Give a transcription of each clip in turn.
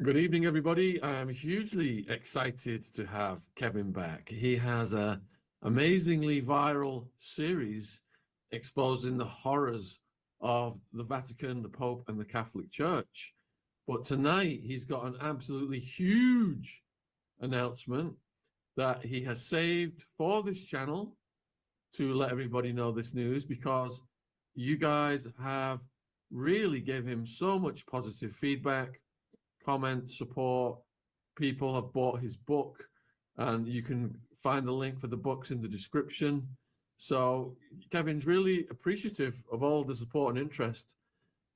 Good evening, everybody. I'm hugely excited to have Kevin back. He has a amazingly viral series exposing the horrors of the Vatican, the Pope, and the Catholic Church. But tonight, he's got an absolutely huge announcement that he has saved for this channel to let everybody know this news, because you guys have really gave him so much positive feedback, comment, support. People have bought his book, and you can find the link for the books in the description. So Kevin's really appreciative of all the support and interest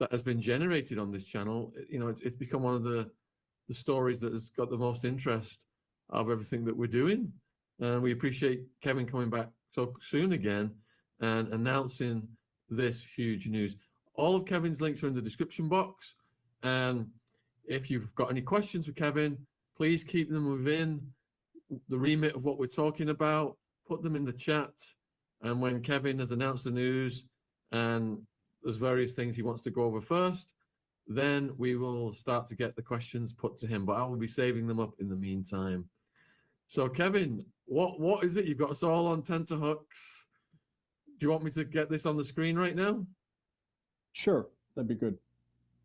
that has been generated on this channel. You know, it's become one of the stories that has got the most interest of everything that we're doing. And we appreciate Kevin coming back so soon again and announcing this huge news. All of Kevin's links are in the description box. And if you've got any questions for Kevin, please keep them within the remit of what we're talking about. Put them in the chat. And when Kevin has announced the news and there's various things he wants to go over first, then we will start to get the questions put to him. But I will be saving them up in the meantime. So Kevin, what is it? You've got us all on tenterhooks. Do you want me to get this on the screen right now? Sure, that'd be good.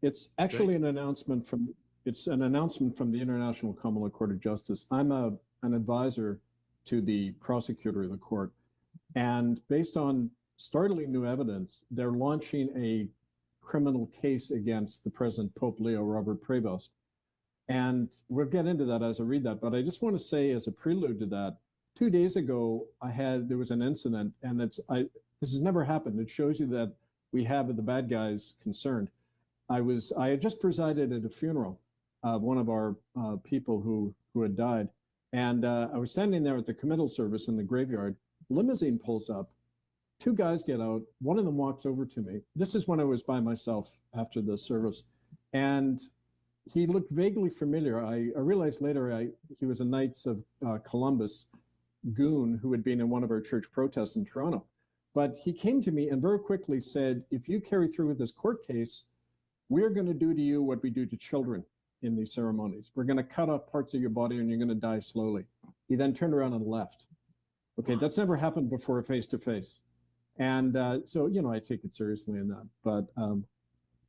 It's actually an announcement from the International Common Law Court of Justice. I'm an advisor to the prosecutor of the court, and based on startling new evidence, they're launching a criminal case against the present Pope Leo, Robert Prevost. And we'll get into that as I read that, but I just want to say as a prelude to that, 2 days ago, there was an incident, and this has never happened. It shows you that we have the bad guys concerned. I had just presided at a funeral of one of our people who had died. And I was standing there at the committal service in the graveyard. Limousine pulls up. Two guys get out. One of them walks over to me. This is when I was by myself after the service. And he looked vaguely familiar. I realized later he was a Knights of Columbus goon who had been in one of our church protests in Toronto. But he came to me and very quickly said, if you carry through with this court case, we're going to do to you what we do to children in these ceremonies. We're going to cut off parts of your body and you're going to die slowly. He then turned around and left. Okay, that's never happened before face-to-face. And so, you know, I take it seriously in that. But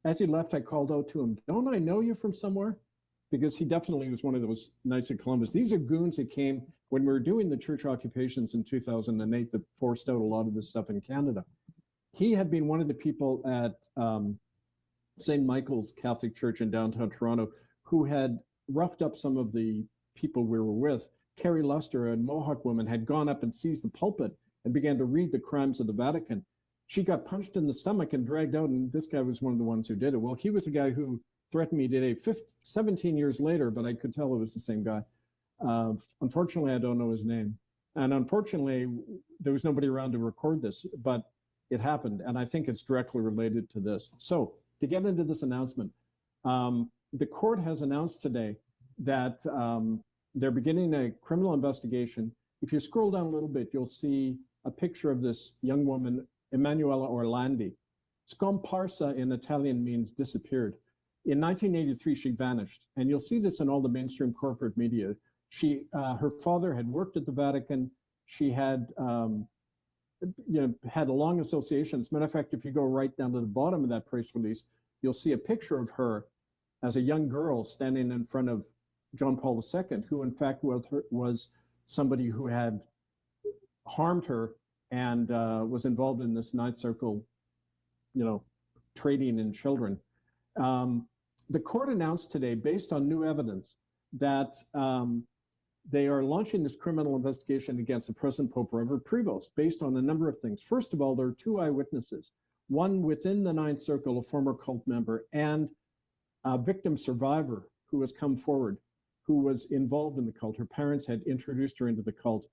as he left, I called out to him, don't I know you from somewhere? Because he definitely was one of those Knights of Columbus. These are goons that came when we were doing the church occupations in 2008 that forced out a lot of this stuff in Canada. He had been one of the people at St. Michael's Catholic Church in downtown Toronto who had roughed up some of the people we were with. Carrie Luster, a Mohawk woman, had gone up and seized the pulpit and began to read the crimes of the Vatican. She got punched in the stomach and dragged out, and this guy was one of the ones who did it. Well, he was the guy who threatened me today, 17 years later, but I could tell it was the same guy. Unfortunately, I don't know his name. And unfortunately, there was nobody around to record this, but it happened. And I think it's directly related to this. So to get into this announcement, the court has announced today that they're beginning a criminal investigation. If you scroll down a little bit, you'll see a picture of this young woman, Emanuela Orlandi. Scomparsa in Italian means disappeared. In 1983, she vanished, and you'll see this in all the mainstream corporate media. Her father had worked at the Vatican. She had, had a long association. As a matter of fact, if you go right down to the bottom of that press release, you'll see a picture of her as a young girl standing in front of John Paul II, who in fact was somebody who had harmed her and was involved in this Ninth Circle, trading in children. The court announced today, based on new evidence, that they are launching this criminal investigation against the present Pope Robert Prevost, based on a number of things. First of all, there are two eyewitnesses, one within the Ninth Circle, a former cult member, and a victim survivor who has come forward, who was involved in the cult. Her parents had introduced her into the cult,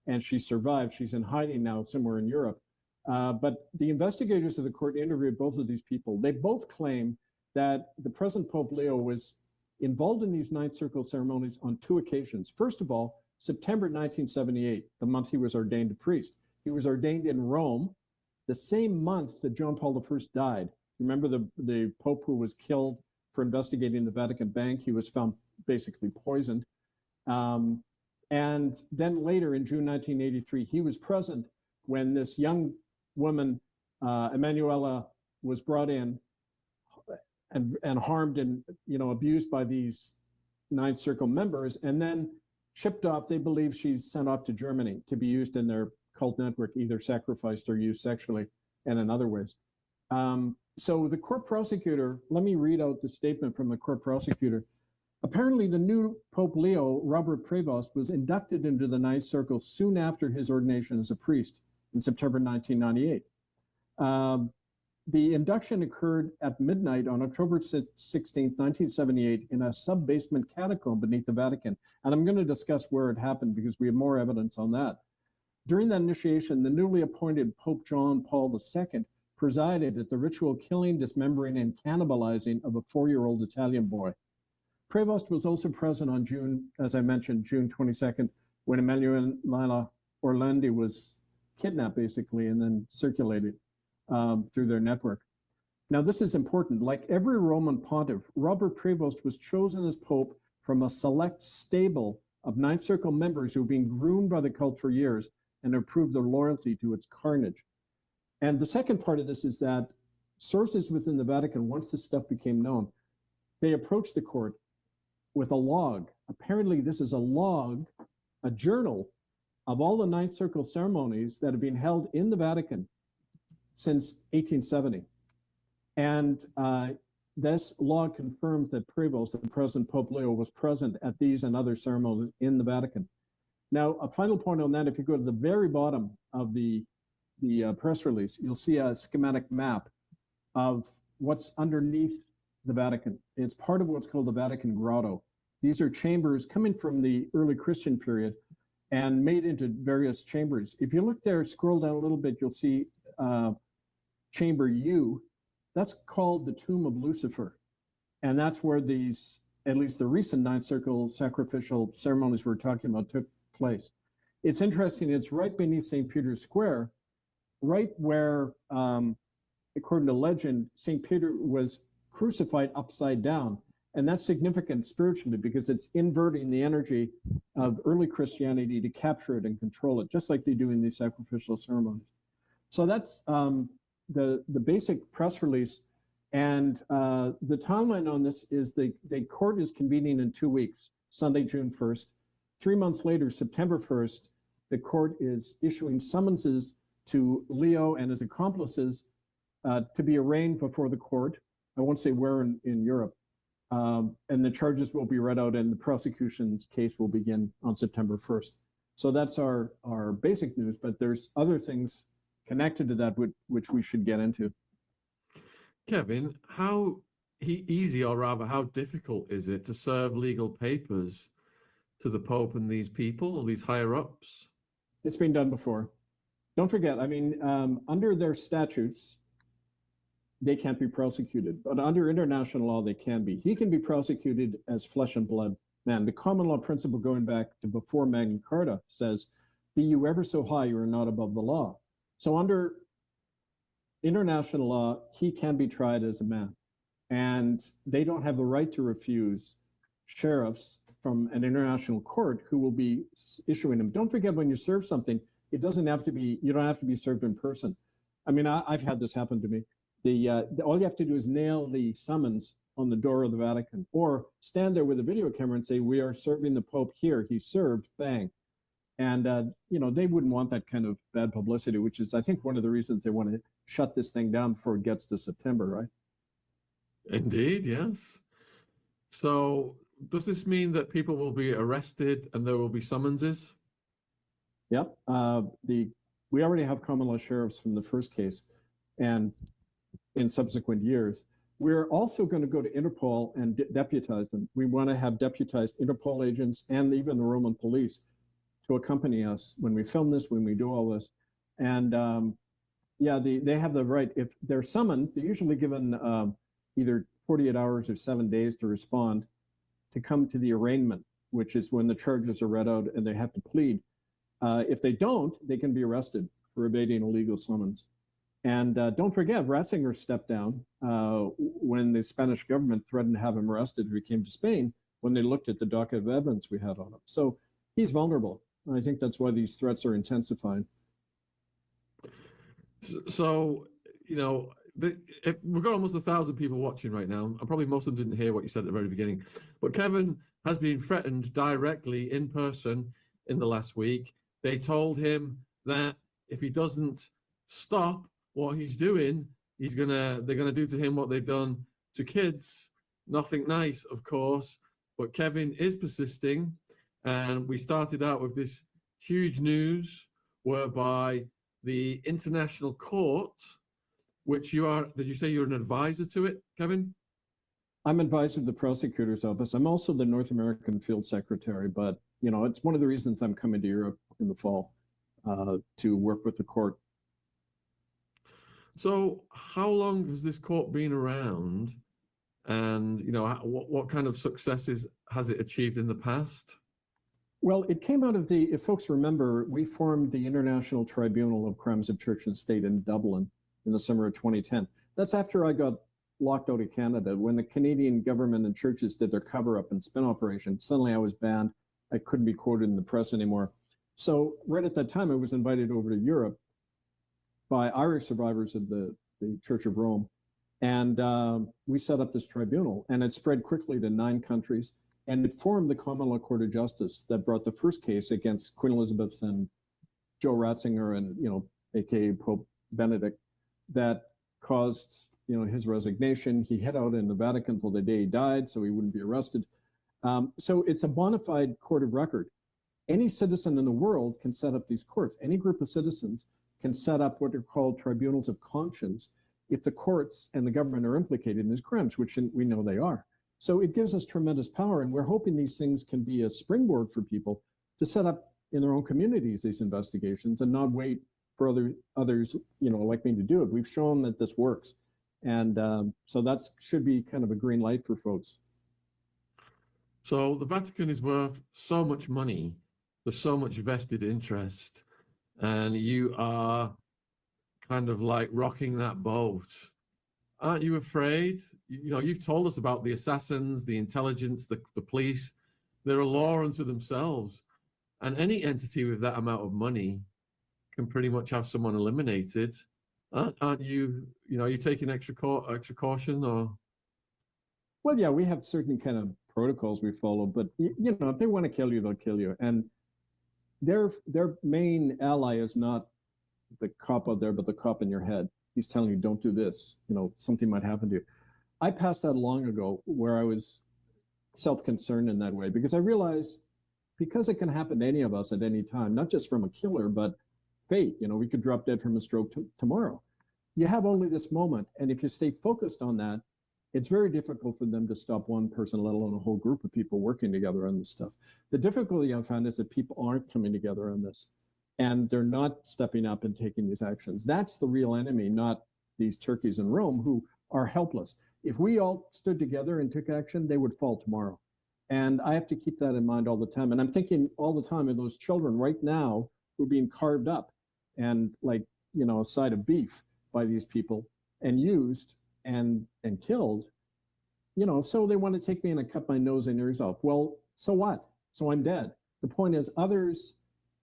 and she survived. She's in hiding now somewhere in Europe. But the investigators of the court interviewed both of these people. They both claim that the present Pope Leo was involved in these Ninth Circle ceremonies on two occasions. First of all, September 1978, the month he was ordained a priest. He was ordained in Rome, the same month that John Paul I died. Remember the Pope who was killed for investigating the Vatican Bank. He was found basically poisoned. And then later in June 1983, he was present when this young woman, Emanuela, was brought in and harmed and abused by these Ninth Circle members, and then shipped off. They believe she's sent off to Germany to be used in their cult network, either sacrificed or used sexually and in other ways. So the court prosecutor, let me read out the statement from the court prosecutor. Apparently, the new Pope Leo, Robert Prevost, was inducted into the Ninth Circle soon after his ordination as a priest in September 1998. The induction occurred at midnight on October 16, 1978, in a sub-basement catacomb beneath the Vatican. And I'm going to discuss where it happened because we have more evidence on that. During that initiation, the newly appointed Pope John Paul II presided at the ritual killing, dismembering, and cannibalizing of a 4-year-old Italian boy. Prevost was also present on June 22nd, when Emanuela Orlandi was kidnapped, basically, and then circulated through their network. Now, this is important. Like every Roman pontiff, Robert Prevost was chosen as Pope from a select stable of Ninth Circle members who have been groomed by the cult for years and have proved their loyalty to its carnage. And the second part of this is that sources within the Vatican, once this stuff became known, they approached the court with a log. Apparently, this is a log, a journal of all the Ninth Circle ceremonies that have been held in the Vatican since 1870. And this log confirms that Prevost, the present Pope Leo, was present at these and other ceremonies in the Vatican. Now, a final point on that, if you go to the very bottom of the press release, you'll see a schematic map of what's underneath the Vatican. It's part of what's called the Vatican Grotto. These are chambers coming from the early Christian period and made into various chambers. If you look there, scroll down a little bit, you'll see Chamber U. That's called the Tomb of Lucifer. And that's where these, at least the recent Ninth Circle sacrificial ceremonies we're talking about, took place. It's interesting, it's right beneath St. Peter's Square, right where, according to legend, St. Peter was crucified upside down. And that's significant spiritually because it's inverting the energy of early Christianity to capture it and control it, just like they do in these sacrificial ceremonies. So that's the basic press release. And the timeline on this is the court is convening in 2 weeks, Sunday, June 1st. 3 months later, September 1st, the court is issuing summonses to Leo and his accomplices to be arraigned before the court. I won't say where in Europe. And the charges will be read out and the prosecution's case will begin on September 1st. So that's our basic news, but there's other things connected to that which we should get into. Kevin, how easy, or rather how difficult is it to serve legal papers to the Pope and these people, these higher ups? It's been done before. Don't forget, I mean, under their statutes, they can't be prosecuted, but under international law, they can be. He can be prosecuted as flesh and blood man. The common law principle going back to before Magna Carta says, be you ever so high, you are not above the law. So under international law, he can be tried as a man. And they don't have the right to refuse sheriffs from an international court who will be issuing them. Don't forget, when you serve something, it doesn't have to be, you don't have to be served in person. I mean, I've had this happen to me. All you have to do is nail the summons on the door of the Vatican, or stand there with a video camera and say, we are serving the Pope here. He's served, bang. And, they wouldn't want that kind of bad publicity, which is, I think, one of the reasons they want to shut this thing down before it gets to September, right? Indeed, yes. So does this mean that people will be arrested and there will be summonses? Yep. We already have common law sheriffs from the first case, and in subsequent years. We're also going to go to Interpol and deputize them. We want to have deputized Interpol agents and even the Roman police to accompany us when we film this, when we do all this. And they have the right, if they're summoned, they're usually given either 48 hours or 7 days to respond, to come to the arraignment, which is when the charges are read out and they have to plead. If they don't, they can be arrested for evading a legal summons. And don't forget, Ratzinger stepped down when the Spanish government threatened to have him arrested if he came to Spain when they looked at the docket of evidence we had on him. So he's vulnerable. I think that's why these threats are intensifying. So, we've got almost 1,000 people watching right now, and probably most of them didn't hear what you said at the very beginning. But Kevin has been threatened directly in person in the last week. They told him that if he doesn't stop what he's doing, they're gonna do to him what they've done to kids. Nothing nice, of course. But Kevin is persisting, and we started out with this huge news whereby the International Court, which did you say you're an advisor to it, Kevin? I'm advisor to the prosecutor's office. I'm also the North American field secretary, but it's one of the reasons I'm coming to Europe in the fall to work with the court. So how long has this court been around, and what kind of successes has it achieved in the past? Well, it came out of if folks remember, we formed the International Tribunal of Crimes of Church and State in Dublin in the summer of 2010. That's after I got locked out of Canada. When the Canadian government and churches did their cover-up and spin operation, suddenly I was banned. I couldn't be quoted in the press anymore. So right at that time, I was invited over to Europe by Irish survivors of the Church of Rome. And we set up this tribunal, and it spread quickly to 9 countries. And it formed the Common Law Court of Justice that brought the first case against Queen Elizabeth and Joe Ratzinger and, AKA Pope Benedict, that caused, his resignation. He hid out in the Vatican until the day he died, so he wouldn't be arrested. So it's a bona fide court of record. Any citizen in the world can set up these courts. Any group of citizens can set up what are called tribunals of conscience if the courts and the government are implicated in these crimes, which we know they are. So it gives us tremendous power, and we're hoping these things can be a springboard for people to set up in their own communities these investigations and not wait for others, like me to do it. We've shown that this works, and so that should be kind of a green light for folks. So the Vatican is worth so much money, there's so much vested interest, and you are kind of like rocking that boat. Aren't you afraid? You've told us about the assassins, the intelligence, the police. They're a law unto themselves. And any entity with that amount of money can pretty much have someone eliminated. Aren't you, are you taking extra caution or? Well, yeah, we have certain kind of protocols we follow, but if they want to kill you, they'll kill you. And their main ally is not the cop out there, but the cop in your head. He's telling you, don't do this, something might happen to you. I passed that long ago where I was self-concerned in that way, because I realized because it can happen to any of us at any time, not just from a killer, but fate, we could drop dead from a stroke tomorrow. You have only this moment. And if you stay focused on that, it's very difficult for them to stop one person, let alone a whole group of people working together on this stuff. The difficulty I've found is that people aren't coming together on this, and they're not stepping up and taking these actions. That's the real enemy, not these turkeys in Rome who are helpless. If we all stood together and took action, they would fall tomorrow. And I have to keep that in mind all the time. And I'm thinking all the time of those children right now who are being carved up and a side of beef by these people and used and killed, so they want to take me and cut my nose and ears off. Well, so what? So I'm dead. The point is others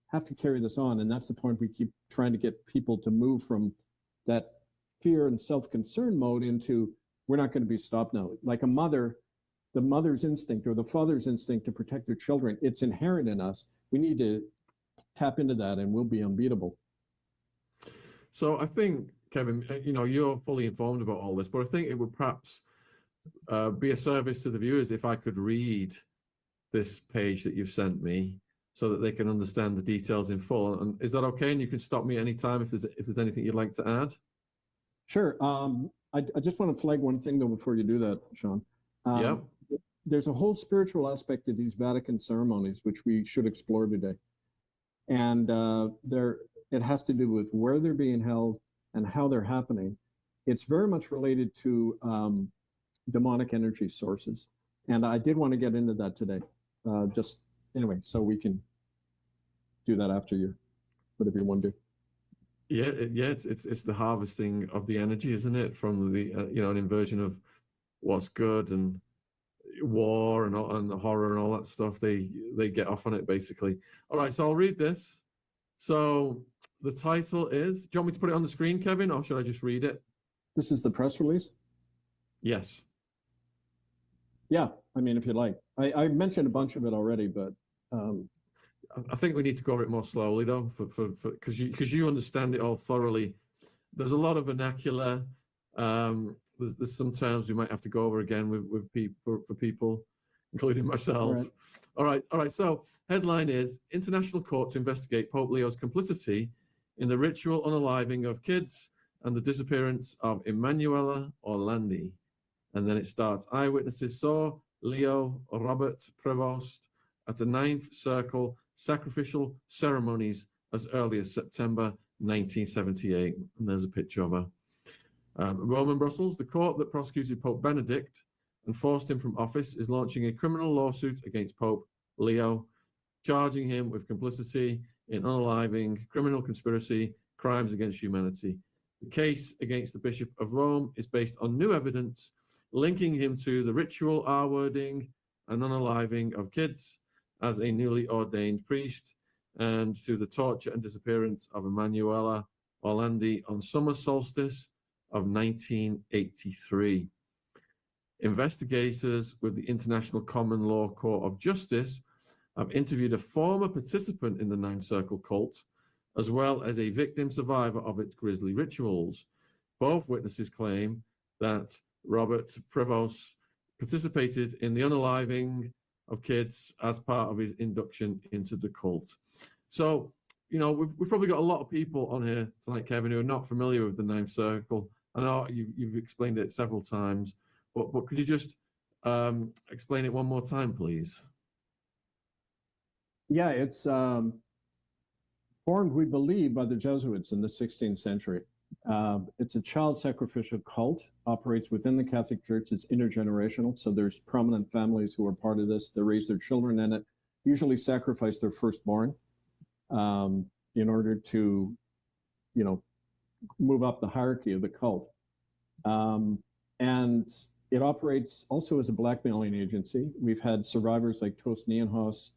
have to carry this on. And that's the point we keep trying to get people to move from that fear and self-concern mode into, we're not going to be stopped now. Like a mother, the mother's instinct or the father's instinct to protect their children, it's inherent in us. We need to tap into that and we'll be unbeatable. So I think, Kevin, you're fully informed about all this, but I think it would perhaps be a service to the viewers if I could read this page that you've sent me so that they can understand the details in full. And is that okay? And you can stop me anytime if there's anything you'd like to add. Sure. I just want to flag one thing though before you do that, Shaun. Yeah. There's a whole spiritual aspect of these Vatican ceremonies which we should explore today. And it has to do with where they're being held and how they're happening. It's very much related to demonic energy sources. And I did want to get into that today. Just anyway, so we can do that after you, whatever you want to do. Yeah, yeah, it's the harvesting of the energy, isn't it? From the an inversion of what's good and war and horror and all that stuff. They get off on it basically. All right, so I'll read this. So the title is. Do you want me to put it on the screen, Kevin, or should I just read it? This is the press release? Yes. Yeah, I mean, if you like. I mentioned a bunch of it already, but I think we need to go over it more slowly though, because you understand it all thoroughly. There's a lot of vernacular. There's some terms we might have to go over again with people for people, including myself. All right. So headline is International Court to investigate Pope Leo's complicity in the ritual unaliving of kids and the disappearance of Emanuela Orlandi. And then it starts. Eyewitnesses saw Leo Robert Prevost at the Ninth Circle sacrificial ceremonies as early as September 1978. And there's a picture of her. Rome and Brussels, the court that prosecuted Pope Benedict and forced him from office is launching a criminal lawsuit against Pope Leo, charging him with complicity in unaliving, criminal conspiracy, crimes against humanity. The case against the Bishop of Rome is based on new evidence linking him to the ritual R-wording and unaliving of kids as a newly ordained priest, and to the torture and disappearance of Emanuela Orlandi on summer solstice of 1983. Investigators with the International Common Law Court of Justice have interviewed a former participant in the Nine Circle cult, as well as a victim survivor of its grisly rituals. Both witnesses claim that Robert Prevost participated in the unaliving of kids as part of his induction into the cult. So, we've probably got a lot of people on here tonight, Kevin, who are not familiar with the Ninth Circle. I know you've explained it several times, but could you just explain it one more time, please? Yeah, it's formed, we believe, by the Jesuits in the 16th century. It's a child sacrificial cult, operates within the Catholic Church. It's intergenerational, so there's prominent families who are part of this. They raise their children in it, usually sacrifice their firstborn in order to, move up the hierarchy of the cult. And it operates also as a blackmailing agency. We've had survivors like Toast Nienhaus,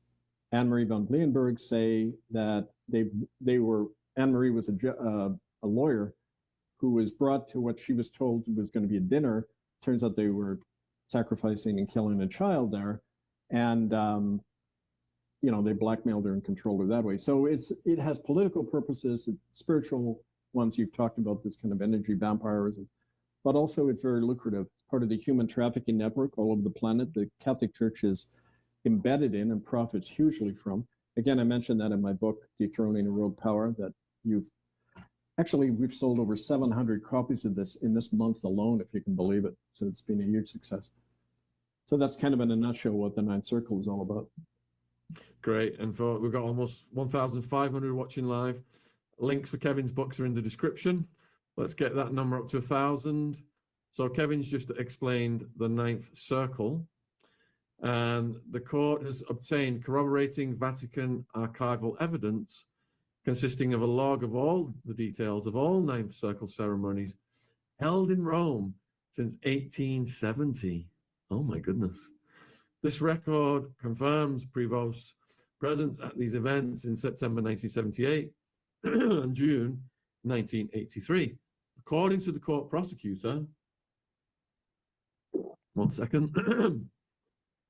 Anne-Marie von Blienberg say that Anne-Marie was a lawyer who was brought to what she was told was going to be a dinner. Turns out they were sacrificing and killing a child there. And, they blackmailed her and controlled her that way. So it has political purposes, spiritual ones. You've talked about this kind of energy vampirism, but also it's very lucrative. It's part of the human trafficking network all over the planet. The Catholic Church is embedded in and profits hugely from. Again, I mentioned that in my book, Dethroning World Power, that we've sold over 700 copies of this in this month alone, if you can believe it. So it's been a huge success. So that's kind of in a nutshell what the Ninth Circle is all about. Great. And we've got almost 1,500 watching live. Links for Kevin's books are in the description. Let's get that number up to 1,000. So Kevin's just explained the Ninth Circle. And the court has obtained corroborating Vatican archival evidence consisting of a log of all the details of all Ninth Circle ceremonies held in Rome since 1870. Oh my goodness. This record confirms Prevost's presence at these events in September 1978 and June 1983. According to the court prosecutor, one second,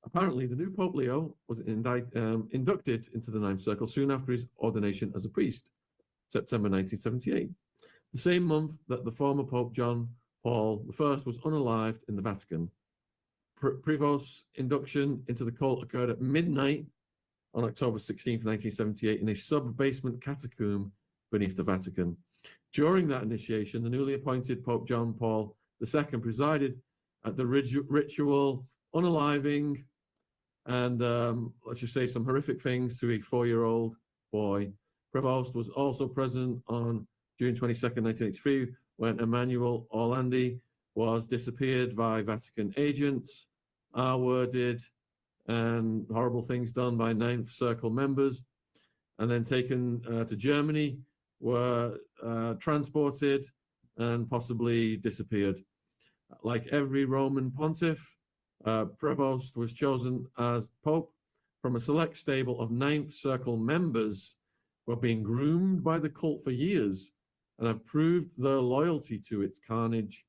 apparently the new Pope Leo was inducted into the Ninth Circle soon after his ordination as a priest, September 1978, the same month that the former Pope John Paul I was unalived in the Vatican. Prevost's induction into the cult occurred at midnight on October 16, 1978, in a sub-basement catacomb beneath the Vatican. During that initiation, the newly appointed Pope John Paul II presided at the ritual unaliving and, let's just say, some horrific things to a 4-year-old boy. Prevost was also present on June 22nd, 1983, when Emanuela Orlandi was disappeared by Vatican agents, R-worded, and horrible things done by Ninth Circle members, and then taken to Germany were transported and possibly disappeared. Like every Roman pontiff, Prevost was chosen as Pope from a select stable of Ninth Circle members who have been groomed by the cult for years and have proved their loyalty to its carnage.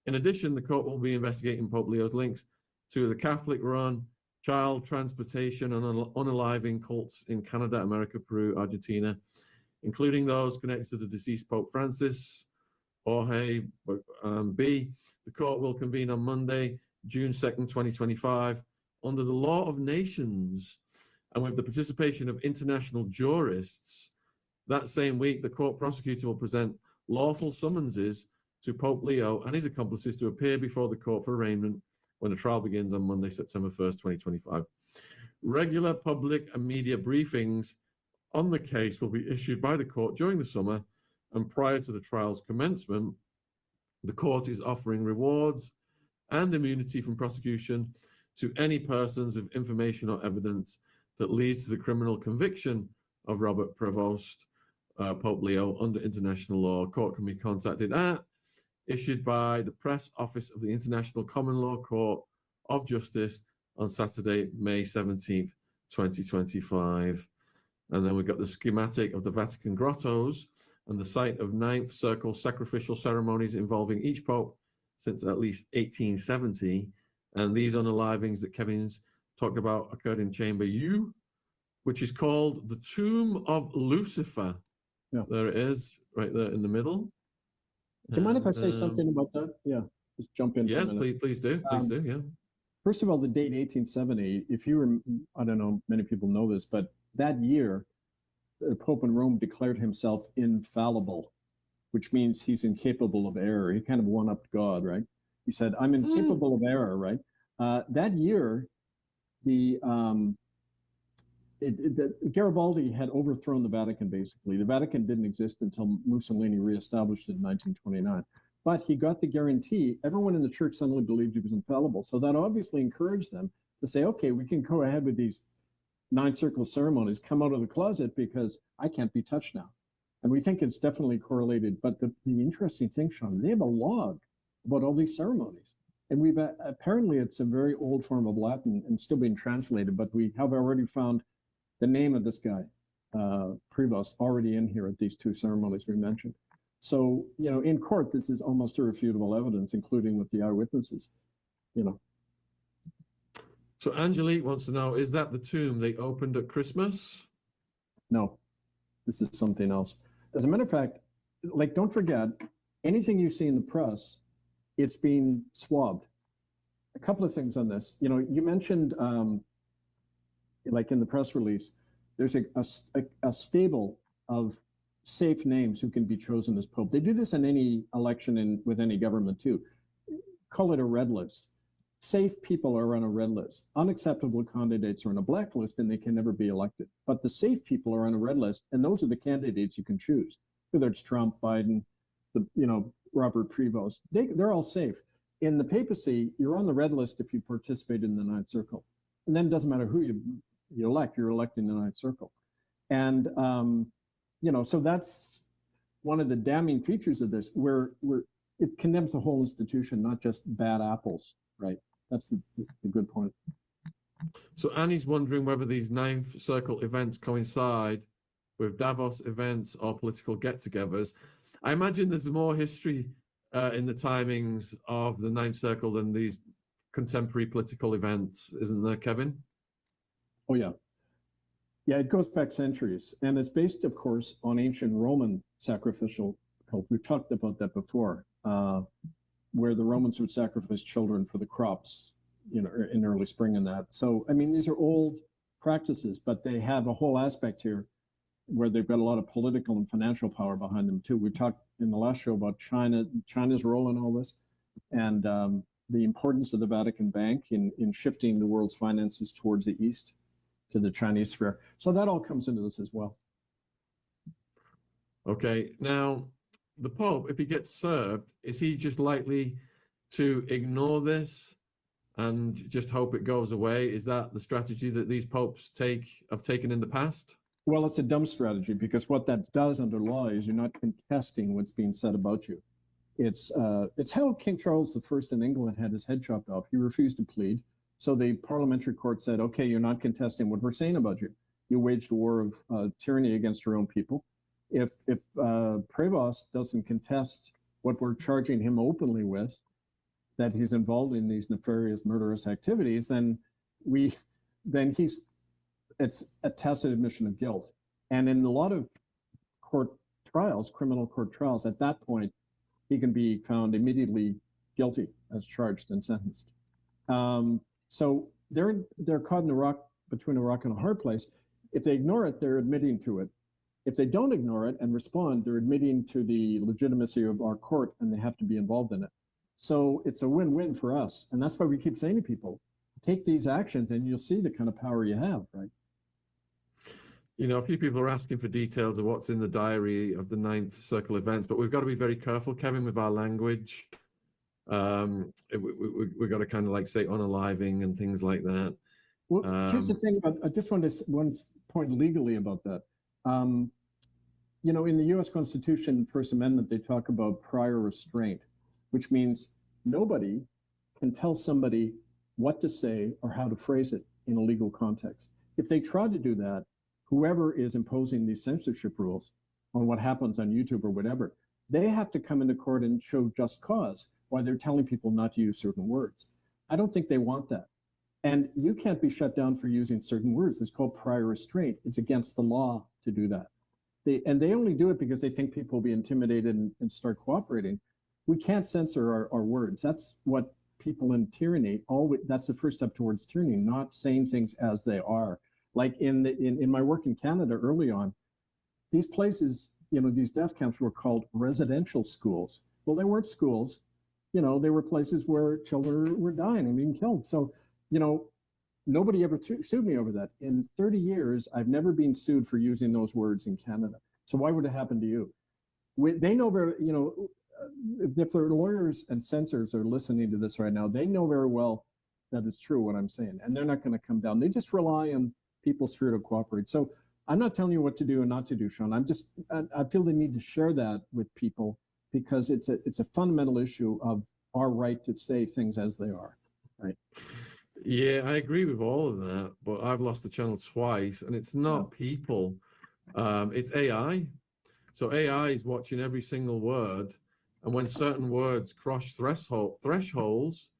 In addition, the court will be investigating Pope Leo's links to the Catholic-run child transportation and unaliving cults in Canada, America, Peru, Argentina, including those connected to the deceased Pope Francis, Jorge B. The court will convene on Monday, June 2nd, 2025, under the law of nations and with the participation of international jurists. That same week, the court prosecutor will present lawful summonses to Pope Leo and his accomplices to appear before the court for arraignment when the trial begins on Monday, September 1st, 2025. Regular public and media briefings on the case will be issued by the court during the summer, and prior to the trial's commencement, the court is offering rewards and immunity from prosecution to any persons with information or evidence that leads to the criminal conviction of Robert Prevost, Pope Leo, under international law. Court can be contacted at issued by the press office of the International Common Law Court of Justice on Saturday, May 17th, 2025. And then we've got the schematic of the Vatican grottos and the site of Ninth Circle sacrificial ceremonies involving each pope since at least 1870. And these unalivings that Kevin's talked about occurred in Chamber U, which is called the Tomb of Lucifer. Yeah. There it is, right there in the middle. Do you mind if I say something about that? Yeah, just jump in. Yes, please do. Please do, yeah. First of all, the date 1870, if you were, I don't know, many people know this, but that year, the Pope in Rome declared himself infallible, which means he's incapable of error. He kind of one-upped God, right? He said, I'm incapable of error, right? That year, Garibaldi had overthrown the Vatican, basically. The Vatican didn't exist until Mussolini reestablished it in 1929. But he got the guarantee. Everyone in the church suddenly believed he was infallible. So that obviously encouraged them to say, okay, we can go ahead with these Ninth Circle ceremonies, come out of the closet because I can't be touched now. And we think it's definitely correlated. But the interesting thing, Shaun, they have a log about all these ceremonies. And we've apparently it's a very old form of Latin and still being translated, but we have already found the name of this guy, Prevost, already in here at these two ceremonies we mentioned. So, you know, in court, this is almost irrefutable evidence, including with the eyewitnesses, you know. So Angelique wants to know, is that the tomb they opened at Christmas? No, this is something else. As a matter of fact, like, don't forget, anything you see in the press, it's being swabbed. A couple of things on this. You know, you mentioned, like in the press release, there's a stable of safe names who can be chosen as pope. They do this in any election with any government too. Call it a red list. Safe people are on a red list. Unacceptable candidates are on a black list and they can never be elected. But the safe people are on a red list, and those are the candidates you can choose. Whether it's Trump, Biden, Robert Prevost, they're all safe. In the papacy, you're on the red list if you participate in the Ninth Circle. And then it doesn't matter who you elect, you're electing the Ninth Circle. And, so that's one of the damning features of this, where it condemns the whole institution, not just bad apples, right? That's the good point. So Annie's wondering whether these Ninth Circle events coincide with Davos events or political get-togethers. I imagine there's more history in the timings of the Ninth Circle than these contemporary political events, isn't there, Kevin? Oh, yeah. Yeah, it goes back centuries. And it's based, of course, on ancient Roman sacrificial cult. We've talked about that before, where the Romans would sacrifice children for the crops, in early spring and that. So, I mean, these are old practices, but they have a whole aspect here where they've got a lot of political and financial power behind them too. We talked in the last show about China's role in all this, and the importance of the Vatican Bank in shifting the world's finances towards the East, to the Chinese sphere. So that all comes into this as well. Okay, now the Pope, if he gets served, is he just likely to ignore this and just hope it goes away? Is that the strategy that these popes have taken in the past? Well, it's a dumb strategy because what that does under law is you're not contesting what's being said about you. It's how King Charles I in England had his head chopped off. He refused to plead. So the parliamentary court said, okay, you're not contesting what we're saying about you. You waged a war of tyranny against your own people. If Prevost doesn't contest what we're charging him openly with, that he's involved in these nefarious, murderous activities, then it's a tacit admission of guilt. And in a lot of court trials, criminal court trials, at that point, he can be found immediately guilty as charged and sentenced. So they're caught in between a rock and a hard place. If they ignore it, they're admitting to it. If they don't ignore it and respond, they're admitting to the legitimacy of our court, and they have to be involved in it. So it's a win-win for us. And that's why we keep saying to people, take these actions and you'll see the kind of power you have, right? You know, a few people are asking for details of what's in the diary of the 9th Circle events, but we've got to be very careful, Kevin, with our language. We've got to kind of like say unaliving and things like that. Well, here's the thing about, I just want to one point legally about that. You know, in the US Constitution, First Amendment, they talk about prior restraint, which means nobody can tell somebody what to say or how to phrase it in a legal context. If they try to do that, whoever is imposing these censorship rules on what happens on YouTube or whatever, they have to come into court and show just cause why they're telling people not to use certain words. I don't think they want that. And you can't be shut down for using certain words. It's called prior restraint. It's against the law to do that. They only do it because they think people will be intimidated and start cooperating. We can't censor our words. That's what people in tyranny, that's the first step towards tyranny, not saying things as they are. Like in my work in Canada early on, these places, you know, these death camps were called residential schools. Well, they weren't schools. You know, they were places where children were dying and being killed. So, you know, nobody ever sued me over that. In 30 years, I've never been sued for using those words in Canada. So why would it happen to you? They know very, you know, if their lawyers and censors are listening to this right now, they know very well that it's true what I'm saying, and they're not going to come down. They just rely on people's spirit to cooperate. So I'm not telling you what to do and not to do, Shaun. I feel the need to share that with people because it's a fundamental issue of our right to say things as they are, right? Yeah, I agree with all of that, but I've lost the channel twice, and it's not people, it's AI. So AI is watching every single word, and when certain words cross thresholds,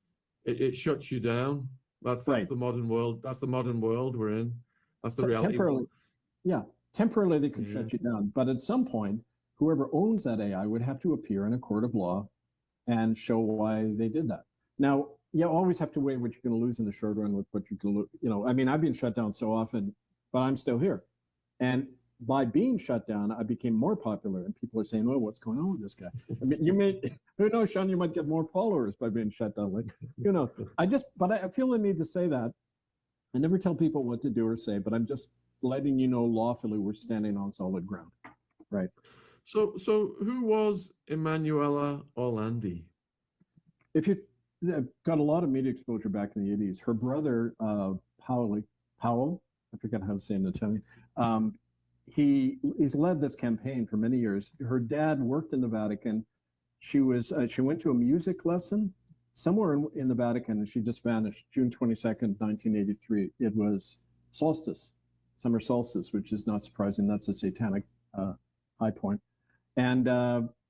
it shuts you down. That's right. The modern world. That's the modern world we're in. That's the reality. Temporarily they could shut you down, but at some point, whoever owns that AI would have to appear in a court of law and show why they did that. Now, you always have to weigh what you're going to lose in the short run with what you can lose. You know, I mean, I've been shut down so often, but I'm still here. And by being shut down, I became more popular, and people are saying, "Oh, what's going on with this guy?" I mean, who knows, Shaun? You might get more followers by being shut down. Like, you know, but I feel the need to say that. I never tell people what to do or say, but I'm just letting you know lawfully we're standing on solid ground, right? So who was Emanuela Orlandi? If you got a lot of media exposure back in the 80s, her brother Powell, I forget how to say it in Italian. He's led this campaign for many years. Her dad worked in the Vatican. She went to a music lesson somewhere in the Vatican, and she just vanished. June 22nd, 1983. It was solstice, summer solstice, which is not surprising. That's a satanic high point. And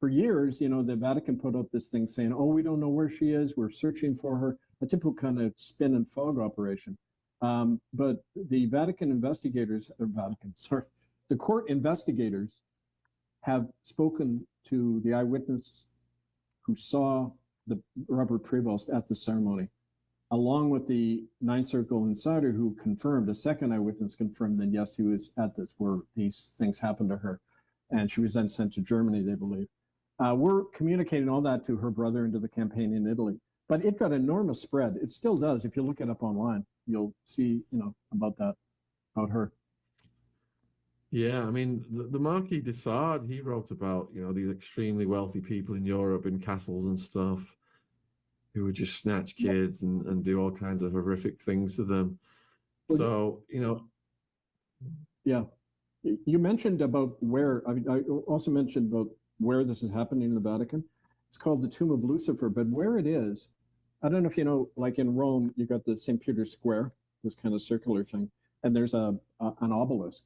for years, you know, the Vatican put out this thing saying, "Oh, we don't know where she is. We're searching for her." A typical kind of spin and fog operation. But the Vatican investigators, the court investigators have spoken to the eyewitness who saw the Robert Prevost at the ceremony, along with the Ninth Circle insider who confirmed, a second eyewitness confirmed that yes, he was at this where these things happened to her. And she was then sent to Germany, they believe. We're communicating all that to her brother and to the campaign in Italy. But it got enormous spread. It still does. If you look it up online, you'll see, you know, about her. Yeah, I mean, the Marquis de Sade, he wrote about, you know, these extremely wealthy people in Europe in castles and stuff who would just snatch kids and do all kinds of horrific things to them. So, you know. Yeah. You mentioned about where, I mean, I also mentioned about where this is happening in the Vatican. It's called the Tomb of Lucifer, but where it is, I don't know if you know, like in Rome, you got the St. Peter's Square, this kind of circular thing, and there's an obelisk.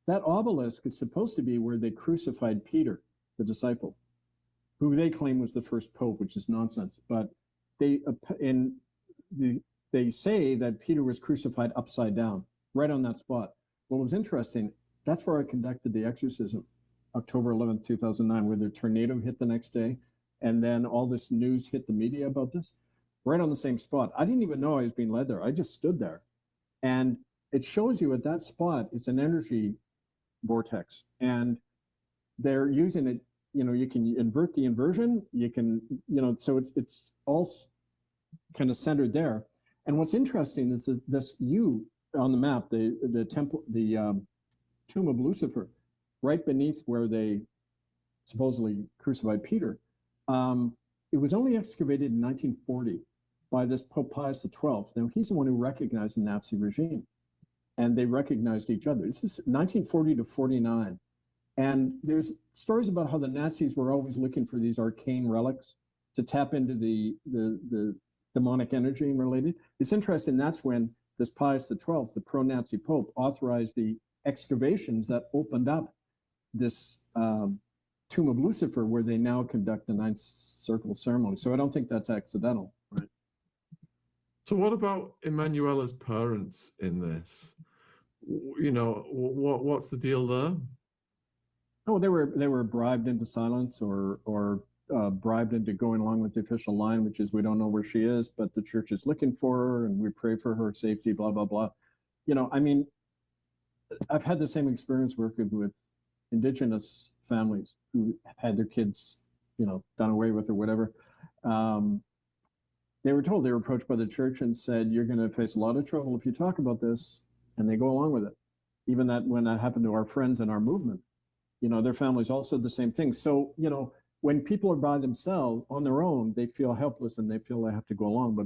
That obelisk is supposed to be where they crucified Peter, the disciple, who they claim was the first pope, which is nonsense. But they they say that Peter was crucified upside down, right on that spot. What was interesting, that's where I conducted the exorcism, October 11th, 2009, where the tornado hit the next day. And then all this news hit the media about this, right on the same spot. I didn't even know I was being led there. I just stood there. And it shows you at that spot, it's an energy vortex. And they're using it, you know, you can invert the inversion, you can, you know, so it's all kind of centered there. And what's interesting is that this U on the map, the temple, the Tomb of Lucifer, right beneath where they supposedly crucified Peter, it was only excavated in 1940 by this Pope Pius XII. Now, he's the one who recognized the Nazi regime, and they recognized each other. This is 1940 to 49. And there's stories about how the Nazis were always looking for these arcane relics to tap into the demonic energy and related. It's interesting, that's when this Pius XII, the pro-Nazi Pope, authorized the excavations that opened up this Tomb of Lucifer, where they now conduct the ninth circle ceremony. So I don't think that's accidental, right? So what about Emanuela's parents in this? You know, what's the deal there? Oh, they were bribed into silence or bribed into going along with the official line, which is we don't know where she is, but the church is looking for her and we pray for her safety, blah, blah, blah. You know, I mean, I've had the same experience working with indigenous families who had their kids, you know, done away with or whatever. They were told, they were approached by the church and said, you're going to face a lot of trouble if you talk about this, and they go along with it. Even that when that happened to our friends in our movement, you know, their families all said the same thing. So, you know, when people are by themselves on their own, they feel helpless and they feel they have to go along. But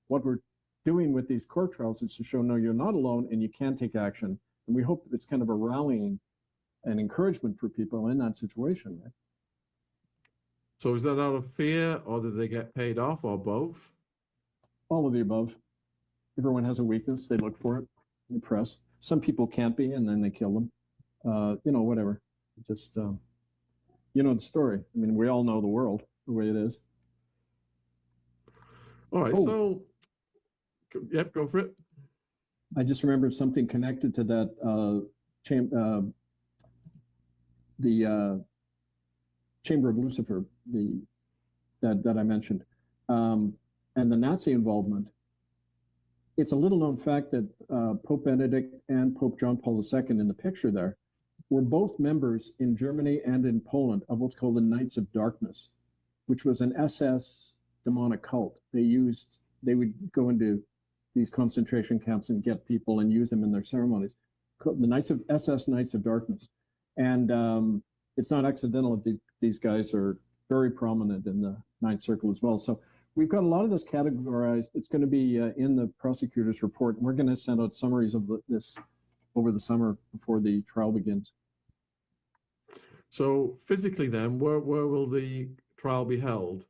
what we're doing with these court trials is to show, no, you're not alone and you can take action. And we hope it's kind of a rallying and encouragement for people in that situation. Right? So is that out of fear, or did they get paid off, or both? All of the above. Everyone has a weakness. They look for it in the press. Some people can't be, and then they kill them. You know, whatever. Just, you know the story. I mean, we all know the world, the way it is. All right, so, yep, go for it. I just remembered something connected to that the Chamber of Lucifer, that I mentioned, and the Nazi involvement. It's a little known fact that Pope Benedict and Pope John Paul II in the picture there were both members in Germany and in Poland of what's called the Knights of Darkness, which was an SS demonic cult. They would go into these concentration camps and get people and use them in their ceremonies. The SS Knights of Darkness. And it's not accidental that these guys are very prominent in the Ninth Circle as well. So we've got a lot of this categorized. It's going to be in the prosecutor's report. We're going to send out summaries of this over the summer before the trial begins. So physically then, where will the trial be held?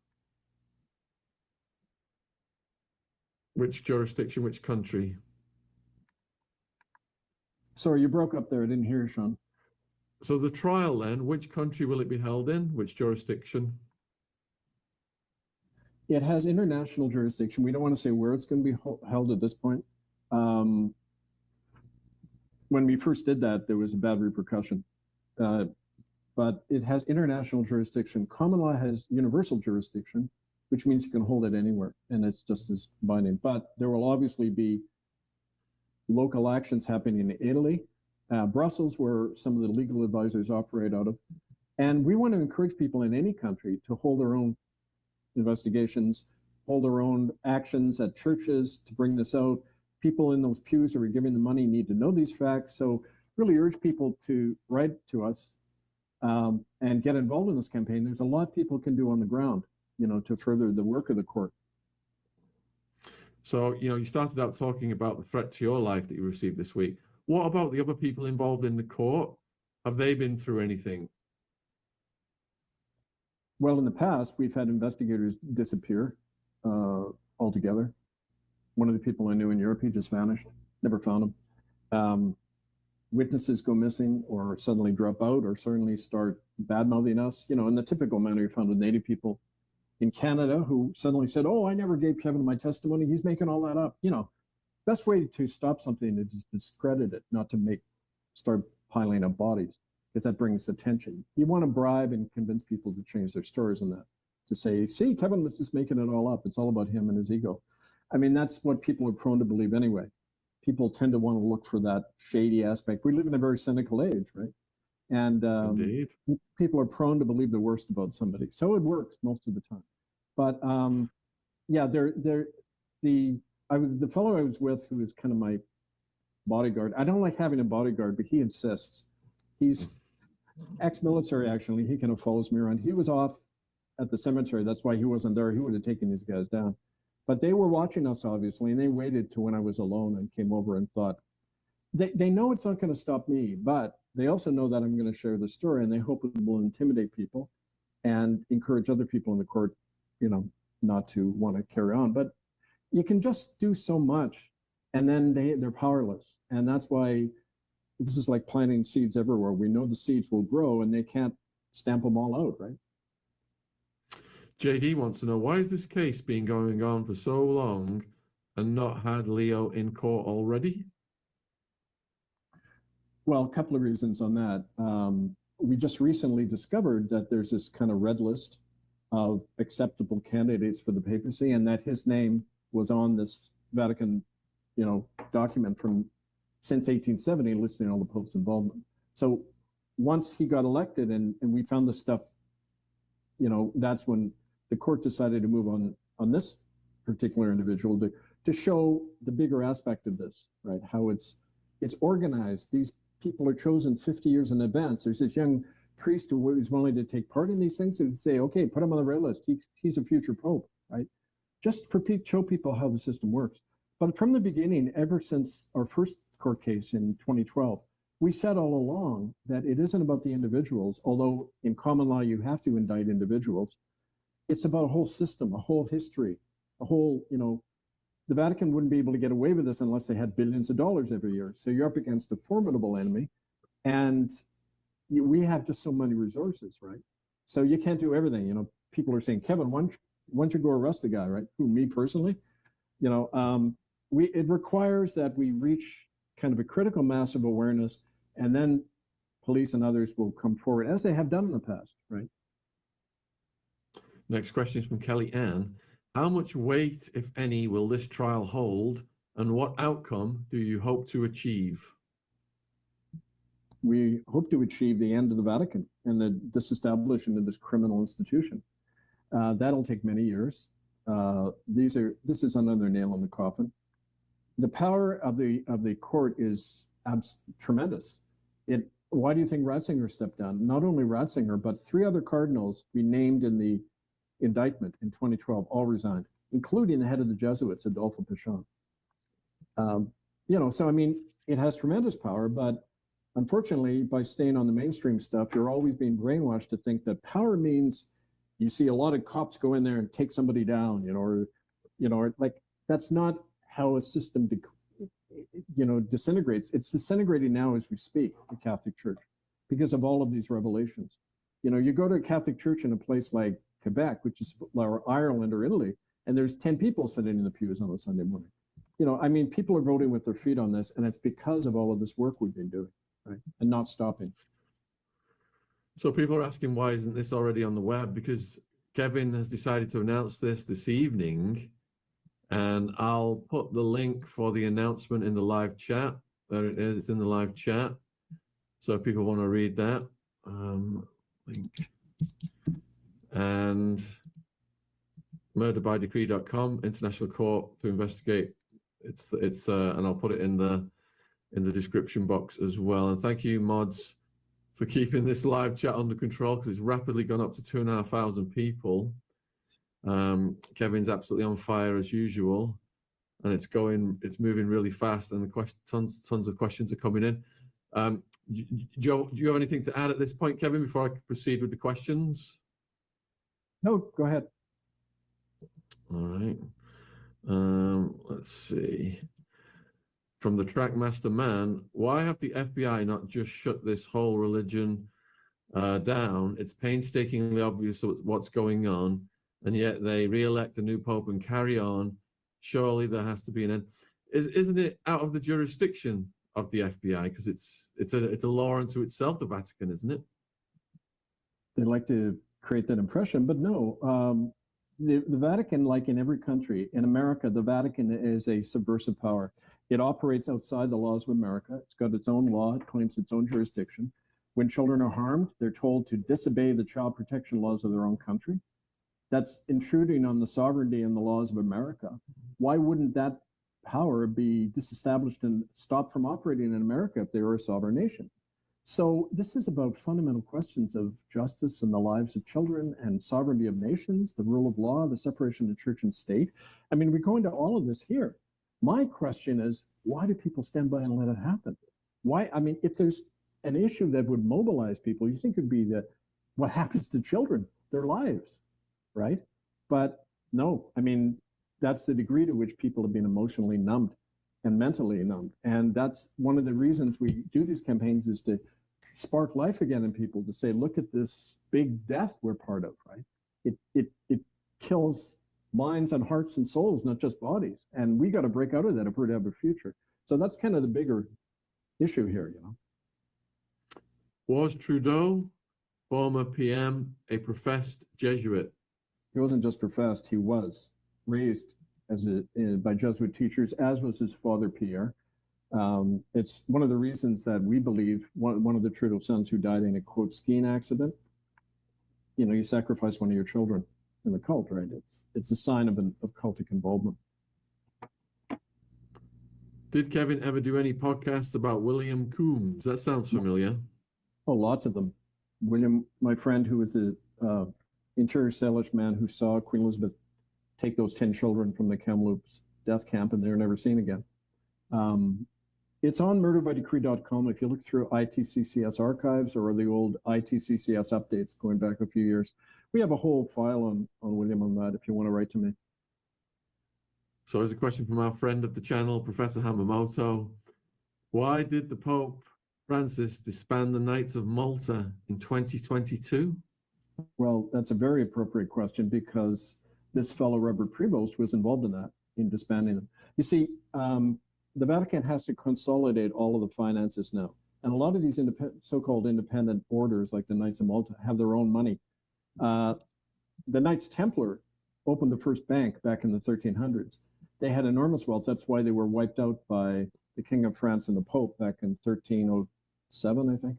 Which jurisdiction, which country? Sorry, you broke up there. I didn't hear you, Shaun. So the trial then, which country will it be held in? Which jurisdiction? It has international jurisdiction. We don't want to say where it's going to be held at this point. When we first did that, there was a bad repercussion. But it has international jurisdiction. Common law has universal jurisdiction, which means you can hold it anywhere, and it's just as binding. But there will obviously be local actions happening in Italy, Brussels, where some of the legal advisors operate out of. And we want to encourage people in any country to hold their own investigations, hold their own actions at churches to bring this out. People in those pews who are giving the money need to know these facts. So really urge people to write to us and get involved in this campaign. There's a lot people can do on the ground, you know, to further the work of the court. So, you know, you started out talking about the threat to your life that you received this week. What about the other people involved in the court? Have they been through anything? Well, in the past, we've had investigators disappear altogether. One of the people I knew in Europe, he just vanished, never found him. Witnesses go missing or suddenly drop out or suddenly start bad-mouthing us, you know, in the typical manner you found with Native people in Canada who suddenly said, oh, I never gave Kevin my testimony. He's making all that up. You know, best way to stop something is to discredit it, not to start piling up bodies, because that brings attention. You want to bribe and convince people to change their stories on that, to say, see, Kevin was just making it all up. It's all about him and his ego. I mean, that's what people are prone to believe anyway. People tend to want to look for that shady aspect. We live in a very cynical age, right? And people are prone to believe the worst about somebody. So it works most of the time. But yeah, the fellow I was with, who was kind of my bodyguard, I don't like having a bodyguard, but he insists. He's ex-military, actually. He kind of follows me around. He was off at the cemetery. That's why he wasn't there. He would have taken these guys down. But they were watching us, obviously, and they waited to when I was alone and came over and thought, they know it's not going to stop me, but they also know that I'm going to share the story, and they hope it will intimidate people and encourage other people in the court, you know, not to want to carry on. But you can just do so much, and then they're powerless. And that's why this is like planting seeds everywhere. We know the seeds will grow, and they can't stamp them all out, right? JD wants to know, why is this case been going on for so long and not had Leo in court already? Well, a couple of reasons on that. We just recently discovered that there's this kind of red list of acceptable candidates for the papacy, and that his name was on this Vatican, you know, document from since 1870 listing all the Pope's involvement. So once he got elected and we found this stuff, you know, that's when the court decided to move on this particular individual to show the bigger aspect of this, right? How it's organized. These people are chosen 50 years in advance. There's this young priest who is willing to take part in these things and say, okay, put him on the red list. He's a future pope, right? Just for show people how the system works. But from the beginning, ever since our first court case in 2012, we said all along that it isn't about the individuals, although in common law you have to indict individuals. It's about a whole system, a whole history, a whole, you know, the Vatican wouldn't be able to get away with this unless they had billions of dollars every year. So you're up against a formidable enemy, and we have just so many resources, right? So you can't do everything. You know, people are saying, Kevin, why don't you go arrest the guy, right? Who, me personally? You know, it requires that we reach kind of a critical mass of awareness, and then police and others will come forward, as they have done in the past, right? Next question is from Kelly Ann. How much weight, if any, will this trial hold, and what outcome do you hope to achieve? We hope to achieve the end of the Vatican and the disestablishment of this criminal institution. That'll take many years. This is another nail in the coffin. The power of the court is tremendous. Why do you think Ratzinger stepped down? Not only Ratzinger, but 3 other cardinals we named in the indictment in 2012 all resigned, including the head of the Jesuits, Adolfo Pichon. You know, so I mean, it has tremendous power, but unfortunately, by staying on the mainstream stuff, you're always being brainwashed to think that power means you see a lot of cops go in there and take somebody down, you know, or like that's not how a system, you know, disintegrates. It's disintegrating now as we speak, the Catholic Church, because of all of these revelations. You know, you go to a Catholic church in a place like Quebec, which is or Ireland or Italy, and there's 10 people sitting in the pews on a Sunday morning. You know, I mean, people are voting with their feet on this, and it's because of all of this work we've been doing, right, and not stopping. So people are asking, why isn't this already on the web? Because Kevin has decided to announce this evening, and I'll put the link for the announcement in the live chat. There it is. It's in the live chat. So if people want to read that, link. And murderbydecree.com, international court to investigate. It's and I'll put it in the description box as well. And thank you, mods, for keeping this live chat under control, because it's rapidly gone up to 2,500 people. Kevin's absolutely on fire as usual, and it's moving really fast, and the tons of questions are coming in. Do you have anything to add at this point, Kevin, before I proceed with the questions? No, go ahead. All right. Let's see. From the Trackmaster Man, why have the FBI not just shut this whole religion down? It's painstakingly obvious what's going on, and yet they re-elect a new pope and carry on. Surely there has to be an end. Isn't it out of the jurisdiction of the FBI, because it's a law unto itself, the Vatican, isn't it? They like to create that impression, but no. The Vatican, like in every country, in America, the Vatican is a subversive power. It operates outside the laws of America. It's got its own law. It claims its own jurisdiction. When children are harmed, they're told to disobey the child protection laws of their own country. That's intruding on the sovereignty and the laws of America. Why wouldn't that power be disestablished and stopped from operating in America if they were a sovereign nation? So this is about fundamental questions of justice and the lives of children and sovereignty of nations, the rule of law, the separation of church and state. I mean, we go into all of this here. My question is, why do people stand by and let it happen? Why? I mean, if there's an issue that would mobilize people, you think it'd be what happens to children, their lives, right? But no, I mean, that's the degree to which people have been emotionally numbed and mentally numbed. And that's one of the reasons we do these campaigns, is to spark life again in people, to say, look at this big death we're part of, right? It kills minds and hearts and souls, not just bodies. And we got to break out of that if we're to have a future. So that's kind of the bigger issue here, you know. Was Trudeau, former PM, a professed Jesuit? He wasn't just professed, he was raised by Jesuit teachers, as was his father, Pierre. It's one of the reasons that we believe one of the Trudeau sons who died in a, quote, skiing accident, you know, you sacrifice one of your children in the cult, right? It's a sign of cultic involvement. Did Kevin ever do any podcasts about William Coombs? That sounds familiar. Oh, lots of them. William, my friend, who was a interior Salish man who saw Queen Elizabeth take those 10 children from the Kamloops death camp, and they were never seen again. It's on murderbydecree.com. If you look through ITCCS archives or the old ITCCS updates going back a few years, we have a whole file on William on that if you want to write to me. So there's a question from our friend of the channel, Professor Hamamoto. Why did the Pope Francis disband the Knights of Malta in 2022? Well, that's a very appropriate question, because this fellow Robert Prevost was involved in that, in disbanding them. You see, the Vatican has to consolidate all of the finances now. And a lot of these so-called independent orders, like the Knights of Malta, have their own money. The Knights Templar opened the first bank back in the 1300s. They had enormous wealth. That's why they were wiped out by the King of France and the Pope back in 1307, I think,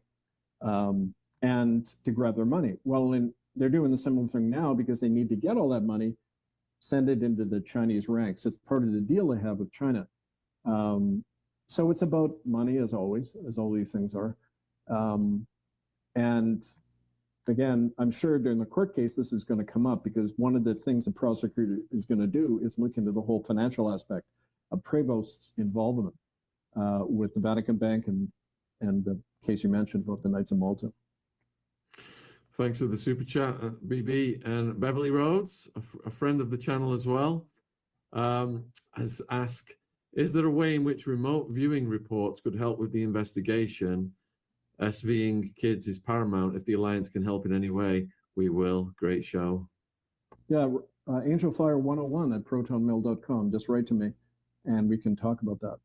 and to grab their money. Well, they're doing the similar thing now, because they need to get all that money, send it into the Chinese ranks. It's part of the deal they have with China. So it's about money, as always, as all these things are. And again, I'm sure during the court case, this is going to come up, because one of the things the prosecutor is going to do is look into the whole financial aspect of Prevost's involvement with the Vatican Bank and the case you mentioned about the Knights of Malta. Thanks for the super chat, BB. And Beverly Rhodes, a friend of the channel as well, has asked, is there a way in which remote viewing reports could help with the investigation? SVing kids is paramount. If the Alliance can help in any way, we will. Great show. Yeah, Angelfire101 at protonmail.com. Just write to me, and we can talk about that.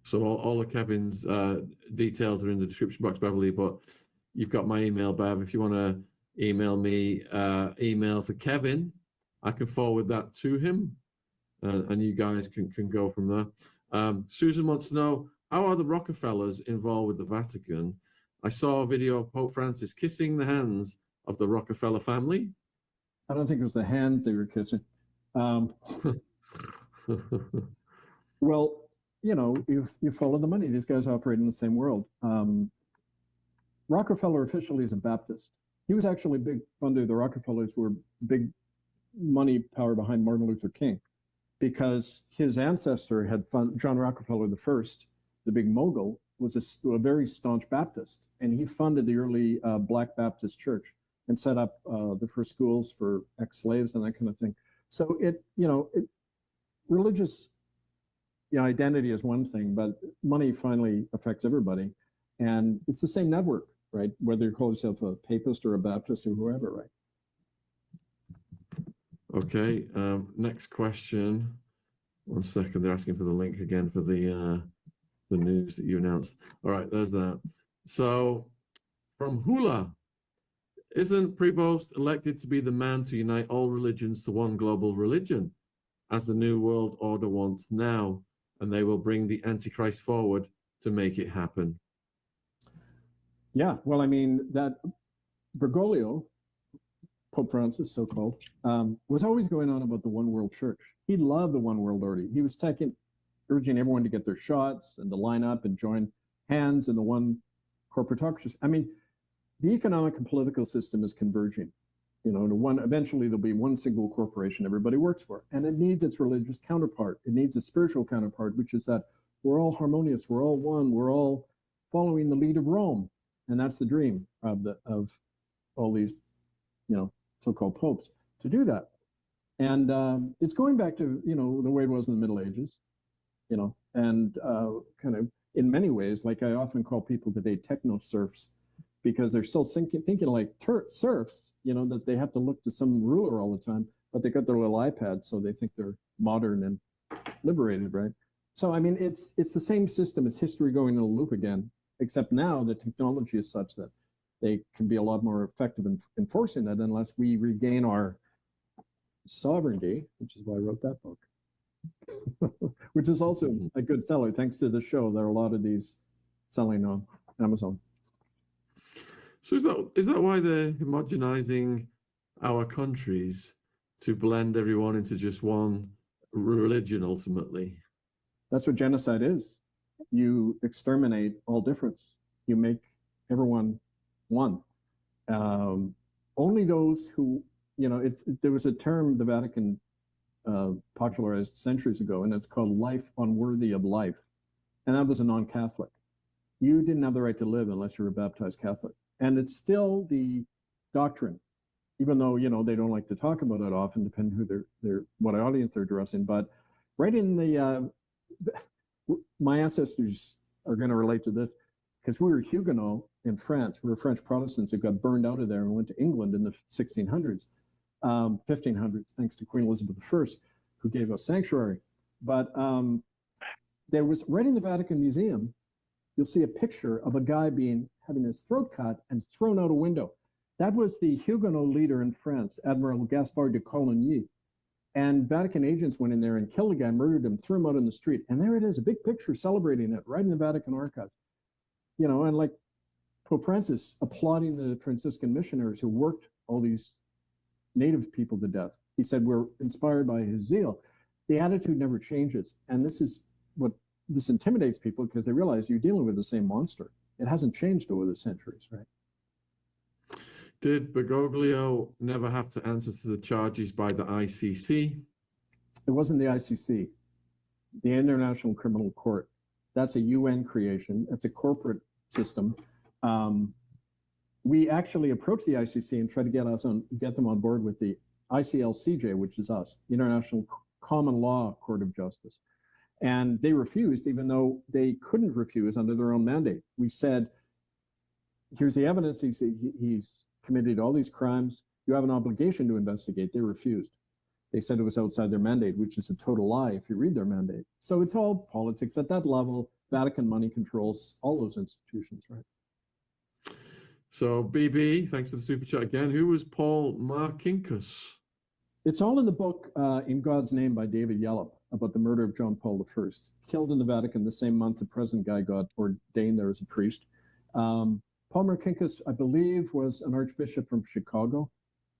So all of Kevin's details are in the description box, Beverly, but you've got my email, Bev. If you want to email me, email for Kevin, I can forward that to him, and you guys can go from there. Susan wants to know, how are the Rockefellers involved with the Vatican? I saw a video of Pope Francis kissing the hands of the Rockefeller family. I don't think it was the hand they were kissing. Well, you know, you follow the money. These guys operate in the same world. Rockefeller officially is a Baptist. He was actually a big funder. The Rockefellers were big money power behind Martin Luther King, because his ancestor had John Rockefeller the first, the big mogul, was a very staunch Baptist, and he funded the early Black Baptist Church and set up the first schools for ex-slaves and that kind of thing. So religious identity is one thing, but money finally affects everybody. And it's the same network, right? Whether you call yourself a papist or a Baptist or whoever, right? Okay, next question. 1 second, they're asking for the link again for the news that you announced. All right, there's that. So from Hula, isn't Prevost elected to be the man to unite all religions to one global religion, as the New World Order wants now, and they will bring the Antichrist forward to make it happen? Yeah, well, I mean, that Bergoglio, Pope Francis, so-called, was always going on about the one world church. He loved the one world order. He was urging everyone to get their shots and to line up and join hands in the one corporatocracy. I mean, the economic and political system is converging. Eventually there'll be one single corporation everybody works for, and it needs its religious counterpart. It needs a spiritual counterpart, which is that we're all harmonious, we're all one, we're all following the lead of Rome, and that's the dream of all these, so-called popes to do that. And it's going back to the way it was in the Middle Ages, and kind of in many ways, like I often call people today techno serfs, because they're still thinking like serfs, that they have to look to some ruler all the time, but they got their little iPads, so they think they're modern and liberated, right? So, I mean, it's the same system. It's history going in a loop again, except now the technology is such that they can be a lot more effective in enforcing it unless we regain our sovereignty, which is why I wrote that book, which is also a good seller. Thanks to the show, there are a lot of these selling on Amazon. So is that why they're homogenizing our countries to blend everyone into just one religion ultimately? That's what genocide is. You exterminate all difference. You make everyone one. Only those who, there was a term the Vatican popularized centuries ago, and it's called life unworthy of life. And that was a non-Catholic. You didn't have the right to live unless you were a baptized Catholic. And it's still the doctrine, even though, they don't like to talk about it often, depending who what audience they're addressing. But right in my ancestors are going to relate to this, because we were Huguenot in France. We were French Protestants who got burned out of there and went to England in the 1600s, 1500s, thanks to Queen Elizabeth I, who gave us sanctuary. But there was, right in the Vatican Museum, you'll see a picture of a guy having his throat cut and thrown out a window. That was the Huguenot leader in France, Admiral Gaspard de Coligny. And Vatican agents went in there and killed the guy, murdered him, threw him out in the street. And there it is, a big picture celebrating it right in the Vatican archives. And like Pope Francis applauding the Franciscan missionaries who worked all these native people to death. He said, we're inspired by his zeal. The attitude never changes. And this intimidates people because they realize you're dealing with the same monster. It hasn't changed over the centuries, right? Did Bergoglio never have to answer to the charges by the ICC? It wasn't the ICC, the International Criminal Court. That's a UN creation. It's a corporate system. We actually approached the ICC and tried to get them on board with the ICLCJ, which is us, the International Common Law Court of Justice. And they refused, even though they couldn't refuse under their own mandate. We said, here's the evidence. He's committed all these crimes. You have an obligation to investigate. They refused. They said it was outside their mandate, which is a total lie if you read their mandate. So it's all politics. At that level, Vatican money controls all those institutions, right? So BB, thanks for the super chat again. Who was Paul Marcinkus? It's all in the book In God's Name by David Yallop about the murder of John Paul I, killed in the Vatican the same month the present guy got ordained there as a priest. Paul Marcinkus, I believe, was an archbishop from Chicago,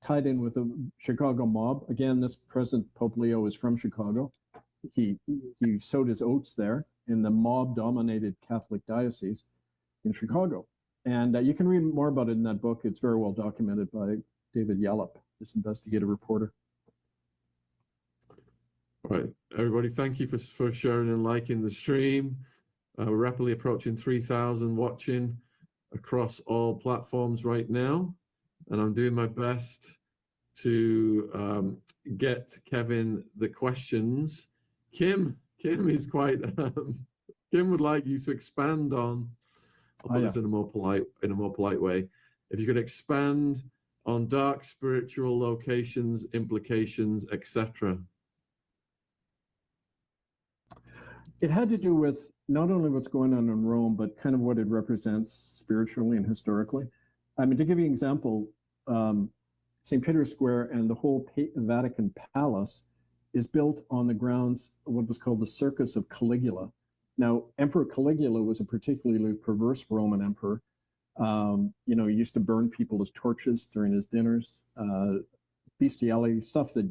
tied in with a Chicago mob. Again, this present Pope Leo is from Chicago. He sowed his oats there in the mob-dominated Catholic diocese in Chicago. And you can read more about it in that book. It's very well documented by David Yallop, this investigative reporter. All right, everybody, thank you for sharing and liking the stream. We're rapidly approaching 3,000 watching across all platforms right now, and I'm doing my best to get Kevin the questions. Kim is quite. Kim would like you to expand on. I'll put this in a more polite way. If you could expand on dark spiritual locations, implications, etc. It had to do with not only what's going on in Rome, but kind of what it represents spiritually and historically. I mean, to give you an example, St. Peter's Square and the whole Vatican Palace is built on the grounds of what was called the Circus of Caligula. Now, Emperor Caligula was a particularly perverse Roman emperor. He used to burn people as torches during his dinners, bestiality, stuff that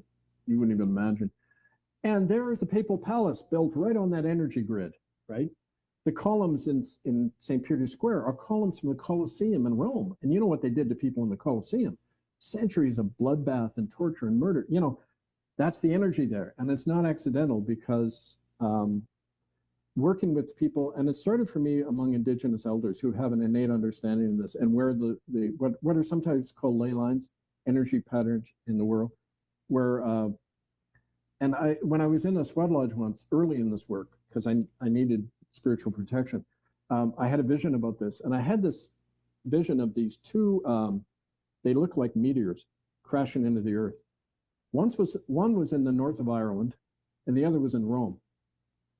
you wouldn't even imagine. And there is the papal palace built right on that energy grid, right? The columns in St. Peter's Square are columns from the Colosseum in Rome. And you know what they did to people in the Colosseum? Centuries of bloodbath and torture and murder. That's the energy there. And it's not accidental, because working with people, and it started for me among Indigenous elders who have an innate understanding of this, and where what are sometimes called ley lines, energy patterns in the world, where and when I was in a sweat lodge once early in this work, because I needed spiritual protection, I had a vision about this, and I had this vision of these two, they look like meteors crashing into the earth. One was in the north of Ireland, and the other was in Rome.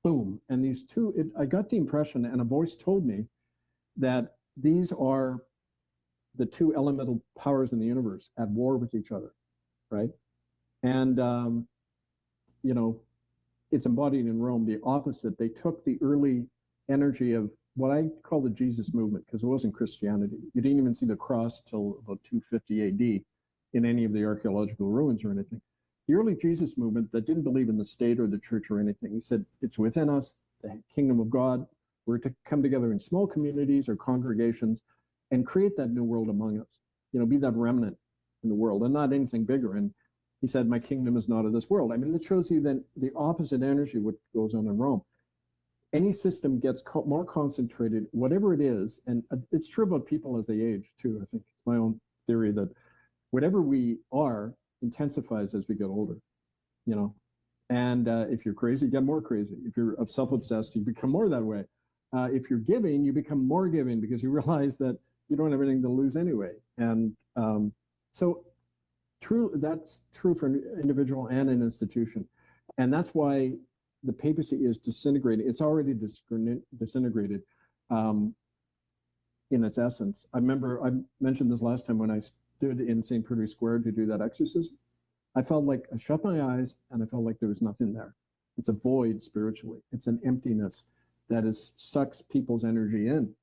Boom. And these two, I got the impression, and a voice told me that these are the two elemental powers in the universe at war with each other, right? And, it's embodied in Rome, the opposite. They took the early energy of what I call the Jesus movement, because it wasn't Christianity. You didn't even see the cross till about 250 AD in any of the archaeological ruins or anything. The early Jesus movement that didn't believe in the state or the church or anything. He said, it's within us, the kingdom of God. We're to come together in small communities or congregations and create that new world among us. Be that remnant in the world and not anything bigger. And he said, my kingdom is not of this world. I mean, that shows you then the opposite energy, what goes on in Rome. Any system gets more concentrated, whatever it is. And it's true about people as they age too. I think it's my own theory that whatever we are intensifies as we get older, and if you're crazy, you get more crazy. If you're self-obsessed, you become more that way. If you're giving, you become more giving, because you realize that you don't have anything to lose anyway. And so that's true for an individual and an institution. And that's why the papacy is disintegrating. It's already disintegrated in its essence. I remember I mentioned this last time when I stood in St. Peter's Square to do that exorcism. I felt like I shut my eyes and I felt like there was nothing there. It's a void spiritually. It's an emptiness that sucks people's energy in.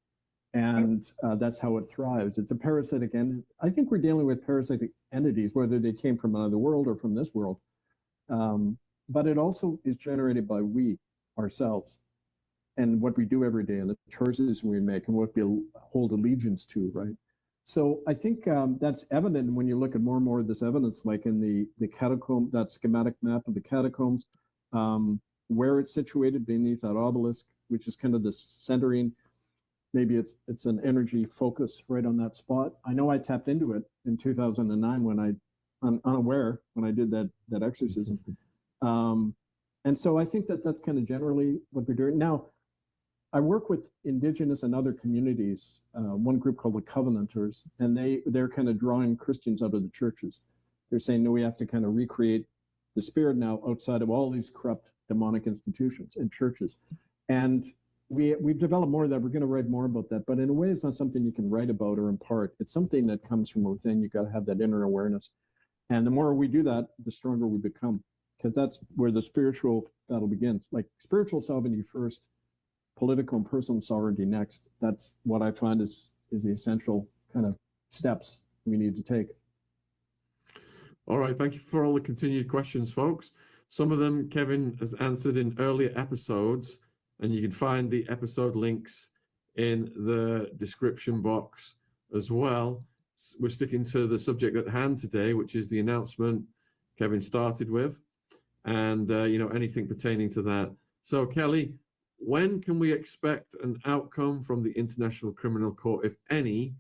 And that's how it thrives. It's a parasitic entity. I think we're dealing with parasitic entities, whether they came from another world or from this world. But it also is generated by we, ourselves, and what we do every day and the choices we make and what we hold allegiance to, right? So I think that's evident when you look at more and more of this evidence, like in the catacomb, that schematic map of the catacombs, where it's situated beneath that obelisk, which is kind of the centering. Maybe it's an energy focus right on that spot. I know I tapped into it in 2009 when I'm unaware when I did that exorcism. And so I think that's kind of generally what we're doing. Now, I work with Indigenous and other communities, one group called the Covenanters, and they're kind of drawing Christians out of the churches. They're saying, no, we have to kind of recreate the spirit now outside of all these corrupt demonic institutions and churches. And we've developed more of that. We're going to write more about that. But in a way, it's not something you can write about or impart. It's something that comes from within. You've got to have that inner awareness. And the more we do that, the stronger we become, because that's where the spiritual battle begins. Like spiritual sovereignty first, political and personal sovereignty next. That's what I find is the essential kind of steps we need to take. All right, thank you for all the continued questions, folks. Some of them Kevin has answered in earlier episodes, and you can find the episode links in the description box as well. We're sticking to the subject at hand today, which is the announcement Kevin started with, and anything pertaining to that. So Kelly, when can we expect an outcome from the International Criminal Court, if any?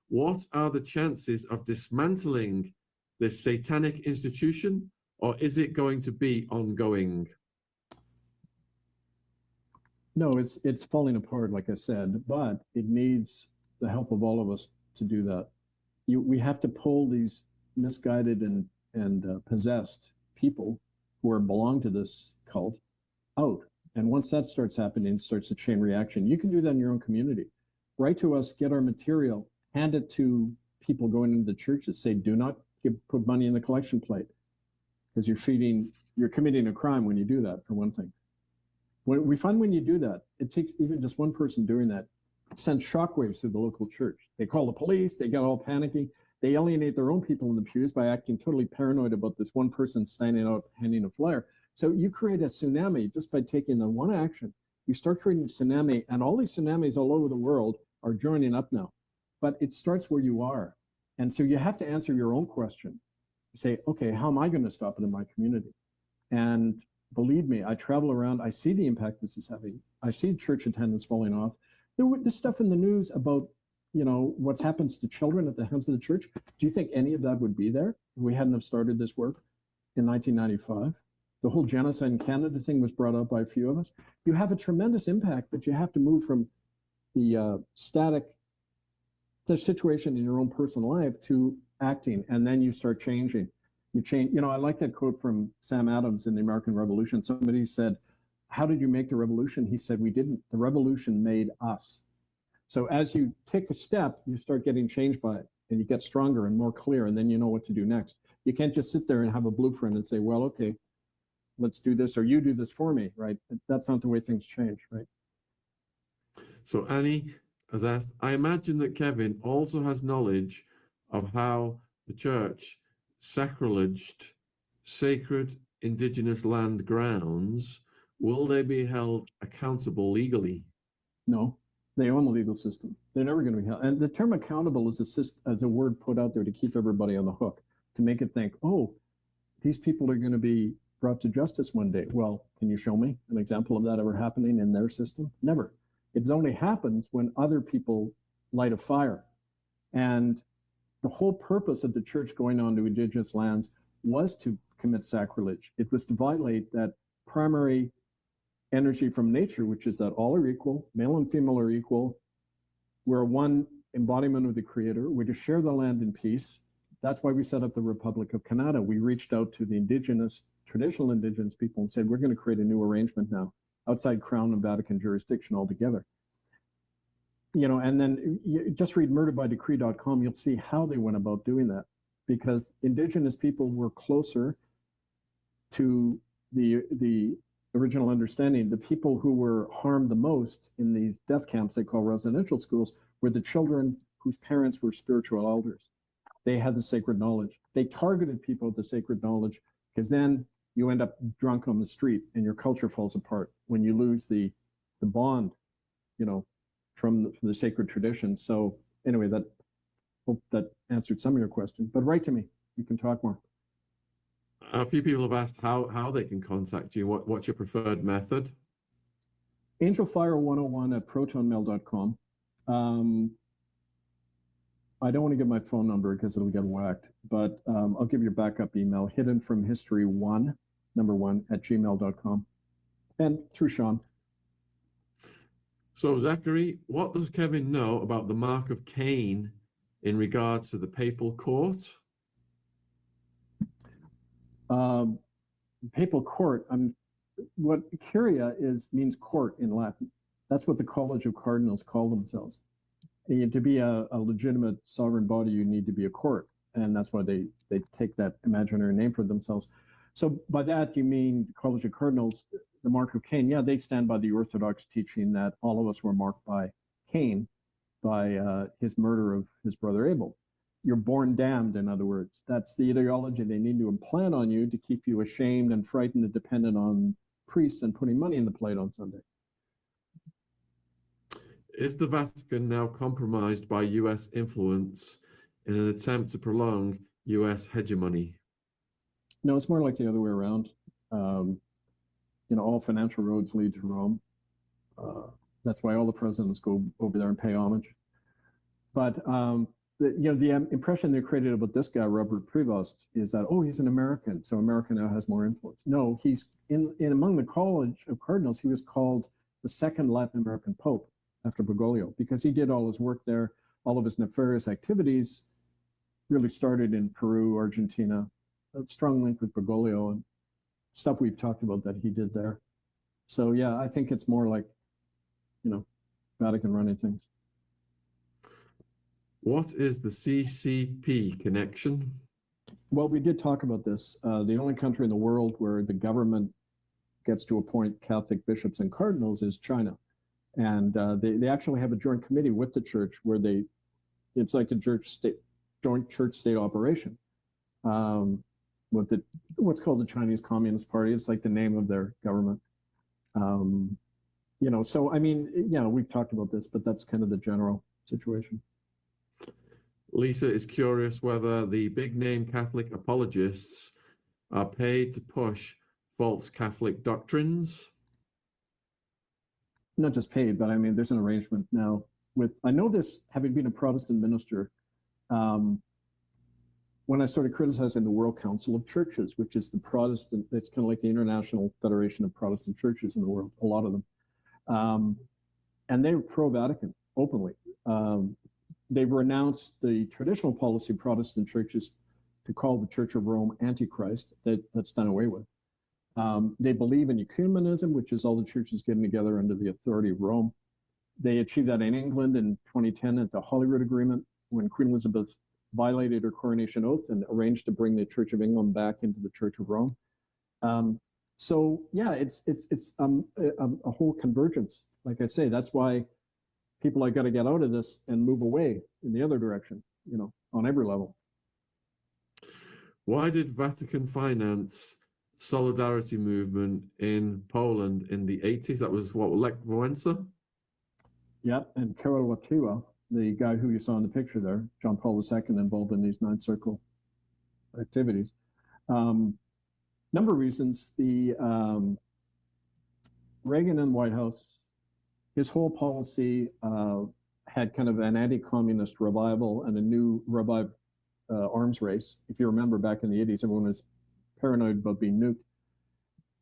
What are the chances of dismantling this satanic institution, or is it going to be ongoing? No, it's falling apart, like I said, but it needs the help of all of us to do that. We have to pull these misguided and possessed people who belong to this cult out. And once that starts happening, it starts a chain reaction. You can do that in your own community. Write to us, get our material, hand it to people going into the churches. Say, do not put money in the collection plate, because you're committing a crime when you do that, for one thing. We find when you do that, it takes even just one person doing that, it sends shockwaves through the local church. They call the police, they get all panicky. They alienate their own people in the pews by acting totally paranoid about this one person standing out handing a flyer. So you create a tsunami just by taking the one action. You start creating a tsunami, and all these tsunamis all over the world are joining up now. But it starts where you are. And so you have to answer your own question. Say, okay, how am I going to stop it in my community? And believe me, I travel around, I see the impact this is having. I see church attendance falling off. This stuff in the news about, what's happens to children at the hands of the church. Do you think any of that would be there if we hadn't have started this work in 1995? The whole genocide in Canada thing was brought up by a few of us. You have a tremendous impact, but you have to move from the situation in your own personal life to acting, and then you start changing. You change. I like that quote from Sam Adams in the American Revolution. Somebody said, how did you make the revolution? He said, we didn't. The revolution made us. So as you take a step, you start getting changed by it, and you get stronger and more clear, and then you know what to do next. You can't just sit there and have a blueprint and say, well, okay, let's do this, or you do this for me, right? That's not the way things change, right? So Annie has asked, I imagine that Kevin also has knowledge of how the church sacrileged sacred indigenous land grounds. Will they be held accountable legally? No, they own the legal system. They're never going to be held. And the term accountable is a word put out there to keep everybody on the hook, to make it think, oh, these people are going to be brought to justice one day. Well, can you show me an example of that ever happening in their system? Never. It only happens when other people light a fire. And the whole purpose of the church going on to indigenous lands was to commit sacrilege. It was to violate that primary energy from nature, which is that all are equal, male and female are equal. We're one embodiment of the Creator. We're to share the land in peace. That's why we set up the Republic of Canada. We reached out to the traditional indigenous people and said, we're going to create a new arrangement now, outside Crown and Vatican jurisdiction altogether. And then you just read murderbydecree.com, you'll see how they went about doing that, because indigenous people were closer to the original understanding. The people who were harmed the most in these death camps they call residential schools were the children whose parents were spiritual elders. They had the sacred knowledge. They targeted people with the sacred knowledge, because then you end up drunk on the street and your culture falls apart when you lose the bond, from the sacred tradition. So anyway, hope that answered some of your questions, but write to me. We can talk more. A few people have asked how they can contact you. What's your preferred method? angelfire101@protonmail.com. I don't want to give my phone number because it'll get whacked, but I'll give you a backup email, hiddenfromhistory1@gmail.com, and through Shaun. So Zachary, what does Kevin know about the mark of Cain in regards to the papal court? Papal court, what curia means court in Latin. That's what the College of Cardinals call themselves. And to be a legitimate sovereign body, you need to be a court. And that's why they take that imaginary name for themselves. So by that, you mean the College of Cardinals, the mark of Cain. Yeah, they stand by the Orthodox teaching that all of us were marked by Cain, by his murder of his brother Abel. You're born damned, in other words. That's the ideology they need to implant on you to keep you ashamed and frightened and dependent on priests and putting money in the plate on Sunday. Is the Vatican now compromised by US influence in an attempt to prolong US hegemony? No, it's more like the other way around. All financial roads lead to Rome. That's why all the presidents go over there and pay homage. But the impression they created about this guy, Robert Prevost, is that, oh, he's an American, so America now has more influence. No, he's in among the College of Cardinals, he was called the second Latin American Pope after Bergoglio, because he did all his work there. All of his nefarious activities really started in Peru, Argentina, a strong link with Bergoglio and stuff we've talked about that he did there. So yeah, I think it's more like, Vatican running things. What is the CCP connection? Well, we did talk about this. The only country in the world where the government gets to appoint Catholic bishops and cardinals is China. And they actually have a joint committee with the church where it's like a joint church-state operation. With what's called the Chinese Communist Party. It's like the name of their government. So I mean, we've talked about this, but that's kind of the general situation. Lisa is curious whether the big name Catholic apologists are paid to push false Catholic doctrines. Not just paid, but I mean, there's an arrangement now I know this, having been a Protestant minister, when I started criticizing the World Council of Churches, which is it's kind of like the International Federation of Protestant Churches in the world, a lot of them. And they were pro-Vatican openly. They renounced the traditional policy of Protestant churches to call the Church of Rome Antichrist. That's done away with. They believe in ecumenism, which is all the churches getting together under the authority of Rome. They achieved that in England in 2010 at the Holyrood Agreement, when Queen Elizabeth violated her coronation oath and arranged to bring the Church of England back into the Church of Rome. So yeah, it's a whole convergence. Like I say, that's why people got to get out of this and move away in the other direction, on every level. Why did Vatican finance solidarity movement in Poland in the 80s? That was what, Lech Wałęsa? Yeah, and Karol Wojtyła, the guy who you saw in the picture there, John Paul II, involved in these Ninth Circle activities. Number of reasons. The Reagan in the White House, his whole policy had kind of an anti-communist revival and a new revived arms race. If you remember back in the 80s, everyone was paranoid about being nuked.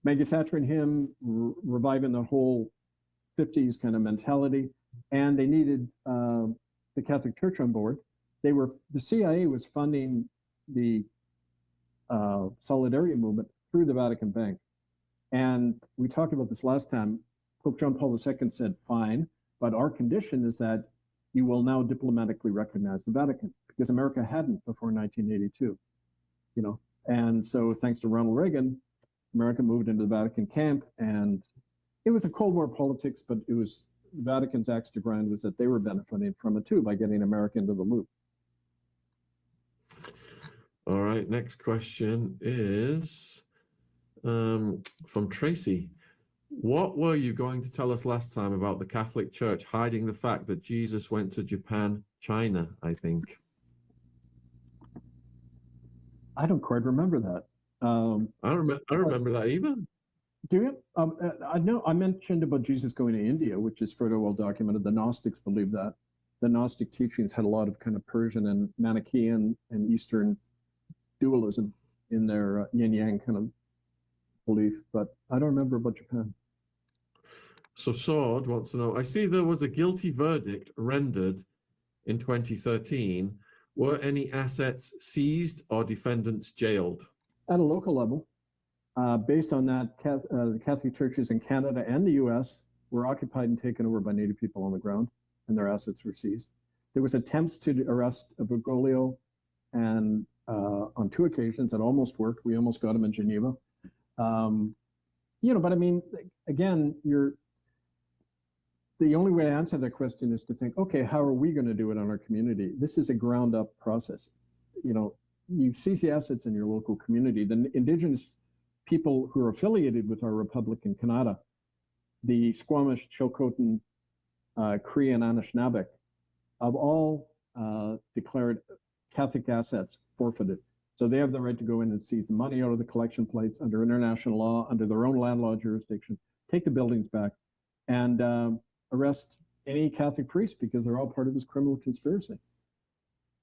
Maggie Thatcher and him reviving the whole 50s kind of mentality, and they needed the Catholic Church on board. The CIA was funding the solidarity movement through the Vatican Bank. And we talked about this last time. Pope John Paul II said, fine, but our condition is that you will now diplomatically recognize the Vatican, because America hadn't before 1982, And so thanks to Ronald Reagan, America moved into the Vatican camp, and it was a Cold War politics, but it was the Vatican's axe to grind was that they were benefiting from it too by getting America into the loop. All right, next question is from Tracy. What were you going to tell us last time about the Catholic Church hiding the fact that Jesus went to Japan, China, I think? I don't quite remember that. I remember that even. Do you? I know I mentioned about Jesus going to India, which is further well documented. The Gnostics believe that. The Gnostic teachings had a lot of kind of Persian and Manichaean and Eastern dualism in their yin-yang kind of belief, but I don't remember about Japan. So Sword wants to know, I see there was a guilty verdict rendered in 2013. Were any assets seized or defendants jailed? At a local level, based on that, the Catholic churches in Canada and the US were occupied and taken over by Native people on the ground, and their assets were seized. There was attempts to arrest Bergoglio, and on 2 occasions, it almost worked. We almost got him in Geneva. But I mean, again, the only way to answer that question is to think, okay, how are we going to do it on our community? This is a ground up process. You seize the assets in your local community. The Indigenous people who are affiliated with our Republic in Canada, the Squamish, Chilcotin, Cree, and Anishinaabe, have all declared Catholic assets forfeited. So they have the right to go in and seize the money out of the collection plates under international law, under their own land law jurisdiction, take the buildings back. And arrest any Catholic priest because they're all part of this criminal conspiracy.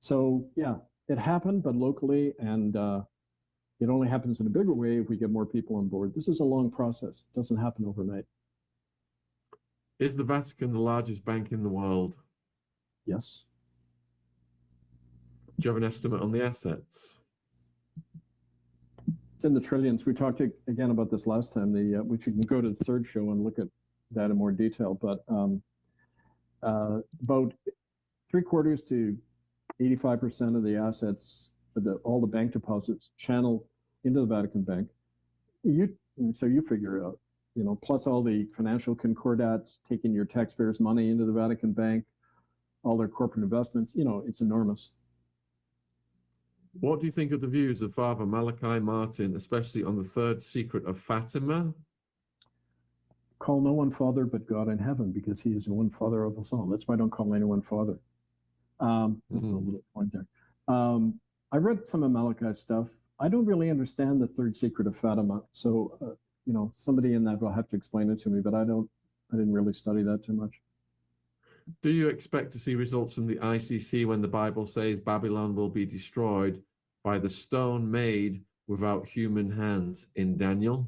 So yeah, it happened, but locally, and it only happens in a bigger way if we get more people on board. This is a long process. It doesn't happen overnight. Is the Vatican the largest bank in the world? Yes. Do you have an estimate on the assets? It's in the trillions. We talked again about this last time. Which you can go to the third show and look at that in more detail. But about 3/4 to 85% of the assets, all the bank deposits channeled into the Vatican Bank. So you figure it out, plus all the financial concordats taking your taxpayers' money into the Vatican Bank, all their corporate investments, it's enormous. What do you think of the views of Father Malachi Martin, especially on the third secret of Fatima? Call no one father but God in heaven, because he is the one father of us all. That's why I don't call anyone father. Just a little point there. I read some of Malachi's stuff. I don't really understand the third secret of Fatima. So, somebody in that will have to explain it to me, but I didn't really study that too much. Do you expect to see results from the ICC when the Bible says Babylon will be destroyed by the stone made without human hands in Daniel?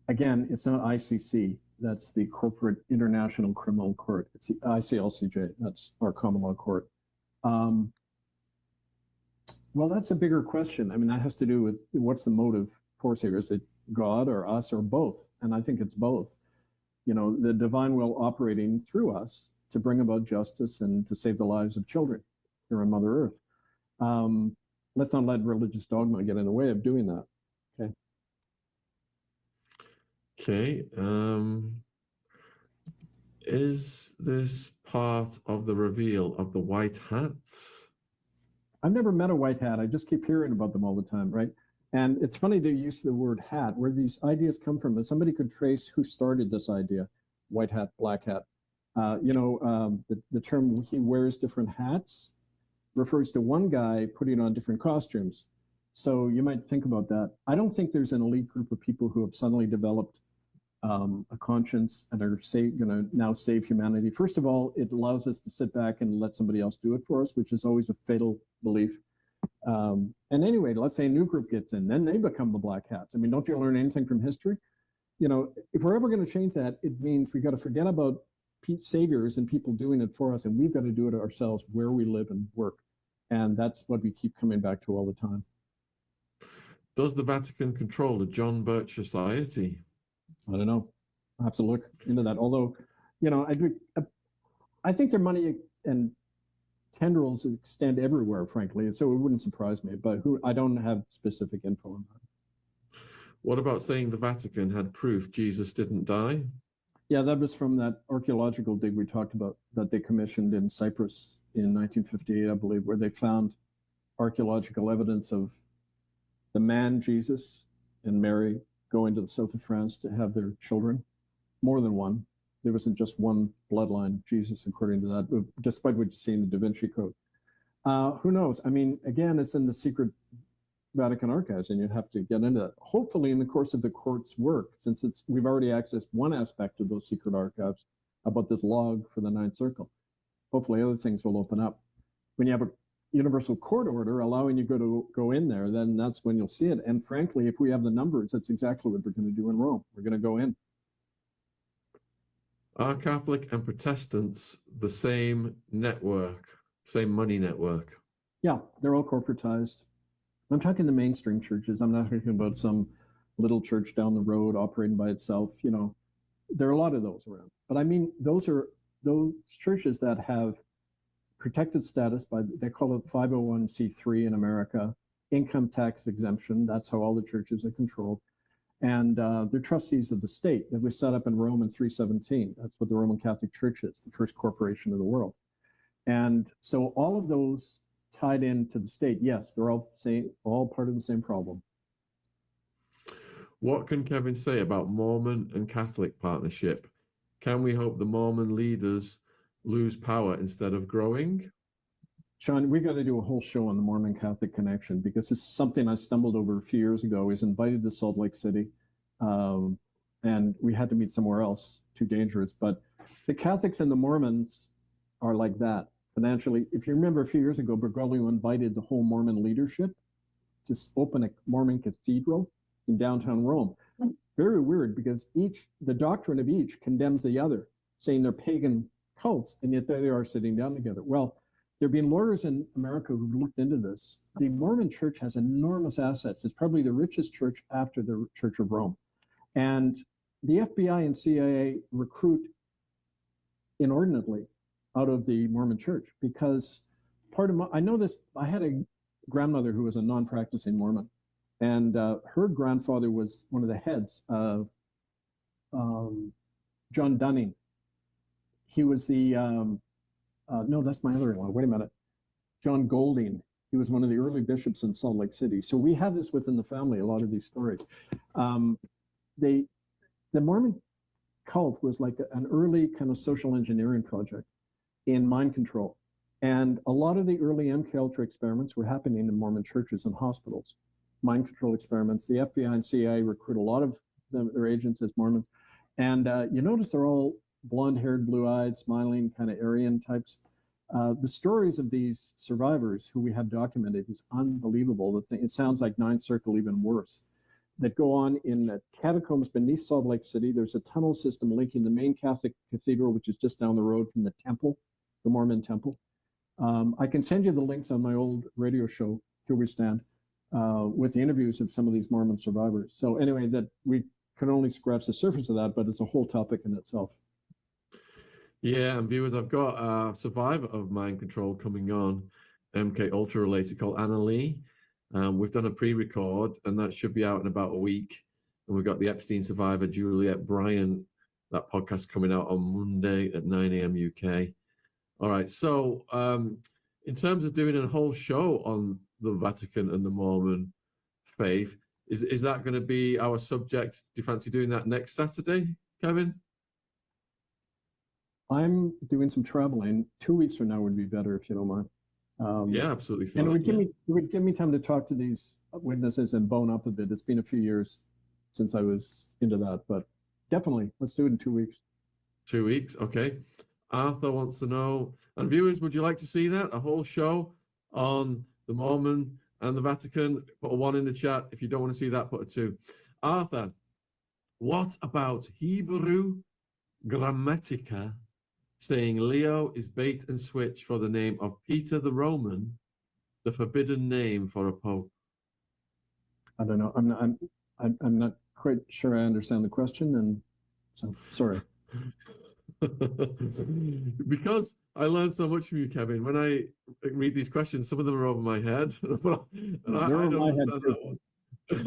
Again, it's not ICC. That's the Corporate International Criminal Court. It's the ICLCJ. That's our common law court. Well, that's a bigger question. I mean, that has to do with what's the motive force here? Is it God or us or both? And I think it's both. The divine will operating through us to bring about justice and to save the lives of children here on Mother Earth. Let's not let religious dogma get in the way of doing that. Okay. Okay. Is this part of the reveal of the white hat? I've never met a white hat. I just keep hearing about them all the time, right? And it's funny to use the word hat, where these ideas come from. If somebody could trace who started this idea, white hat, black hat, the term he wears different hats refers to one guy putting on different costumes. So you might think about that. I don't think there's an elite group of people who have suddenly developed a conscience and are going to now save humanity. First of all, it allows us to sit back and let somebody else do it for us, which is always a fatal belief. And anyway, let's say a new group gets in, then they become the black hats. I mean, don't you learn anything from history? If we're ever going to change that, it means we've got to forget about saviors and people doing it for us, and we've got to do it ourselves where we live and work. And that's what we keep coming back to all the time. Does the Vatican control the John Birch Society? I don't know. I have to look into that. Although, I think their money and tendrils extend everywhere, frankly, so it wouldn't surprise me. But I don't have specific info on that. What about saying the Vatican had proof Jesus didn't die? Yeah, that was from that archaeological dig we talked about that they commissioned in Cyprus in 1958, I believe, where they found archaeological evidence of the man Jesus and Mary go into the south of France to have their children, more than one. There wasn't just one bloodline, Jesus, according to that, despite what you see in the Da Vinci Code. Who knows? I mean, again, it's in the secret Vatican archives, and you have to get into that. Hopefully, in the course of the court's work, since we've already accessed one aspect of those secret archives about this log for the Ninth Circle, hopefully other things will open up. When you have a universal court order allowing you to go in there, then that's when you'll see it. And frankly, if we have the numbers, that's exactly what we're going to do in Rome. We're going to go in. Are Catholic and Protestants the same network, same money network? Yeah, they're all corporatized. I'm talking the mainstream churches. I'm not talking about some little church down the road operating by itself. There are a lot of those around. But I mean, those churches that have protected status they call it 501c3 in America, income tax exemption. That's how all the churches are controlled. And they're trustees of the state that was set up in Rome in 317. That's what the Roman Catholic Church is, the first corporation of the world. And so all of those tied into the state, yes, they're all part of the same problem. What can Kevin say about Mormon and Catholic partnership? Can we hope the Mormon leaders lose power instead of growing? Shaun, we got to do a whole show on the Mormon Catholic connection, because it's something I stumbled over a few years ago. I was invited to Salt Lake City, and and we had to meet somewhere else, too dangerous. But the Catholics and the Mormons are like that financially. If you remember a few years ago, Bergoglio invited the whole Mormon leadership to open a Mormon cathedral in downtown Rome. Very weird, because the doctrine of each condemns the other, saying they're pagan cults, and yet there they are sitting down together. Well, there have been lawyers in America who've looked into this. The Mormon church has enormous assets. It's probably the richest church after the Church of Rome. And the FBI and CIA recruit inordinately out of the Mormon church, because I know this, I had a grandmother who was a non-practicing Mormon, and her grandfather was one of the heads of John Dunning. He was the, no, that's my other-in-law, wait a minute. John Golding, he was one of the early bishops in Salt Lake City. So we have this within the family, a lot of these stories. The Mormon cult was like an early kind of social engineering project in mind control. And a lot of the early MKUltra experiments were happening in Mormon churches and hospitals. Mind control experiments. The FBI and CIA recruit a lot of their agents as Mormons. And you notice they're all blonde-haired, blue-eyed, smiling, kind of Aryan types. The stories of these survivors who we have documented is unbelievable. It sounds like Ninth Circle, even worse, that go on in the catacombs beneath Salt Lake City. There's a tunnel system linking the main Catholic cathedral, which is just down the road from the temple, the Mormon temple. I can send you the links on my old radio show, Here We Stand, with the interviews of some of these Mormon survivors. So anyway, that we can only scratch the surface of that, but it's a whole topic in itself. Yeah, and viewers, I've got a survivor of mind control coming on, MKUltra related, called Anna Lee. We've done a pre-record, and that should be out in about a week. And we've got the Epstein survivor, Juliet Bryant, that podcast coming out on Monday at 9 a.m. UK. All right, so in terms of doing a whole show on the Vatican and the Mormon faith, is that going to be our subject? Do you fancy doing that next Saturday, Kevin? I'm doing some traveling. 2 weeks from now would be better, if you don't mind. Yeah, absolutely fine. And it would give me time to talk to these witnesses and bone up a bit. It's been a few years since I was into that, but definitely, let's do it in 2 weeks. 2 weeks, okay. Arthur wants to know, and viewers, would you like to see that? A whole show on the Mormon and the Vatican? Put a 1 in the chat. If you don't want to see that, put a 2. Arthur, what about Hebrew Grammatica saying Leo is bait and switch for the name of Peter the Roman, the forbidden name for a pope? I don't know. I'm not quite sure I understand the question, and so sorry. Because I learned so much from you, Kevin. When I read these questions, some of them are over my head. And I don't understand that one.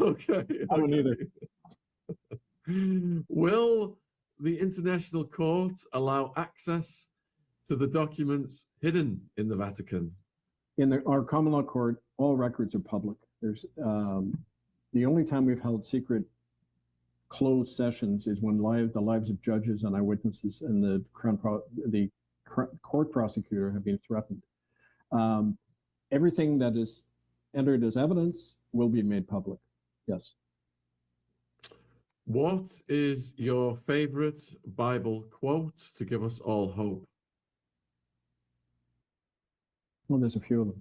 Okay. I don't either. Will the International Court allow access to the documents hidden in the Vatican? In our common law court, all records are public. There's the only time we've held secret closed sessions is when the lives of judges and eyewitnesses and the court prosecutor have been threatened. Everything that is entered as evidence will be made public. Yes. What is your favorite Bible quote to give us all hope? Well, there's a few of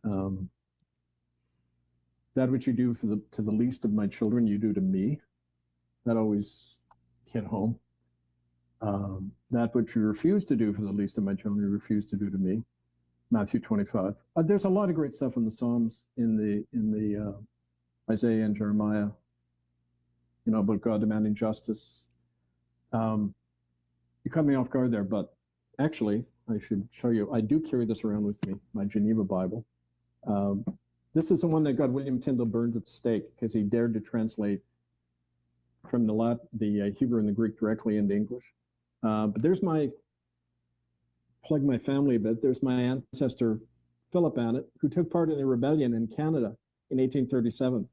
them. That which you do to the least of my children, you do to me. That always hit home. That which you refuse to do for the least of my children, you refuse to do to me. Matthew 25. There's a lot of great stuff in the Psalms, in the Isaiah and Jeremiah, about God demanding justice. You caught me off guard there, but actually, I should show you. I do carry this around with me, my Geneva Bible. This is the one that got William Tyndale burned at the stake because he dared to translate from the Hebrew and the Greek directly into English. But there's plug my family a bit. There's my ancestor, Philip Annett, who took part in the rebellion in Canada in 1837.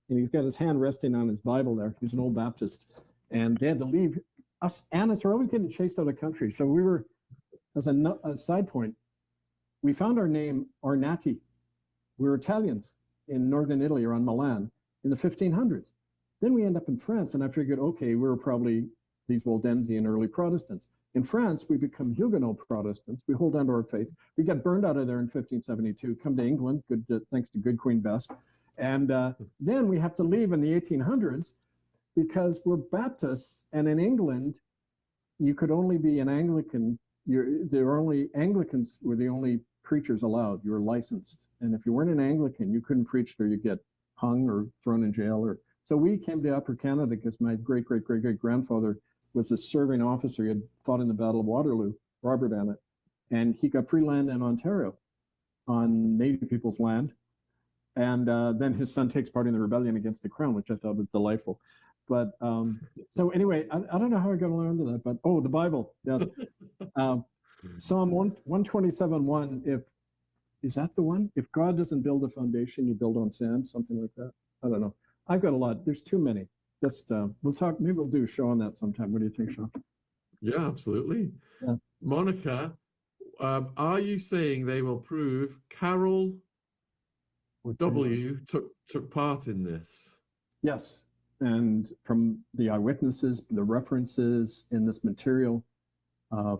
And he's got his hand resting on his Bible there. He's an old Baptist. And they had to leave. Us Annetts are always getting chased out of the country. So we were, as a side point, we found our name Ornati. We were Italians in northern Italy around Milan in the 1500s. Then we end up in France, and I figured, okay, we're probably these Waldensian early Protestants. In France, we become Huguenot Protestants. We hold on to our faith. We get burned out of there in 1572, come to England, thanks to good Queen Bess. And then we have to leave in the 1800s because we're Baptists, and in England, you could only be an Anglican. Anglicans were the only preachers allowed. You were licensed. And if you weren't an Anglican, you couldn't preach there. You'd get hung or thrown in jail. So we came to Upper Canada because my great-great-great-great-grandfather was a serving officer. He had fought in the Battle of Waterloo, Robert Annett, and he got free land in Ontario on Native people's land. And then his son takes part in the rebellion against the crown, which I thought was delightful. But so anyway, I don't know how I got around to that, but the Bible, yes. Psalm 127:1, is that the one? If God doesn't build a foundation, you build on sand, something like that. I don't know. I've got a lot. There's too many. Just we'll talk. Maybe we'll do a show on that sometime. What do you think, Shaun? Yeah, absolutely. Yeah. Monica, are you saying they will prove Carol W took part in this? Yes, and from the eyewitnesses, the references in this material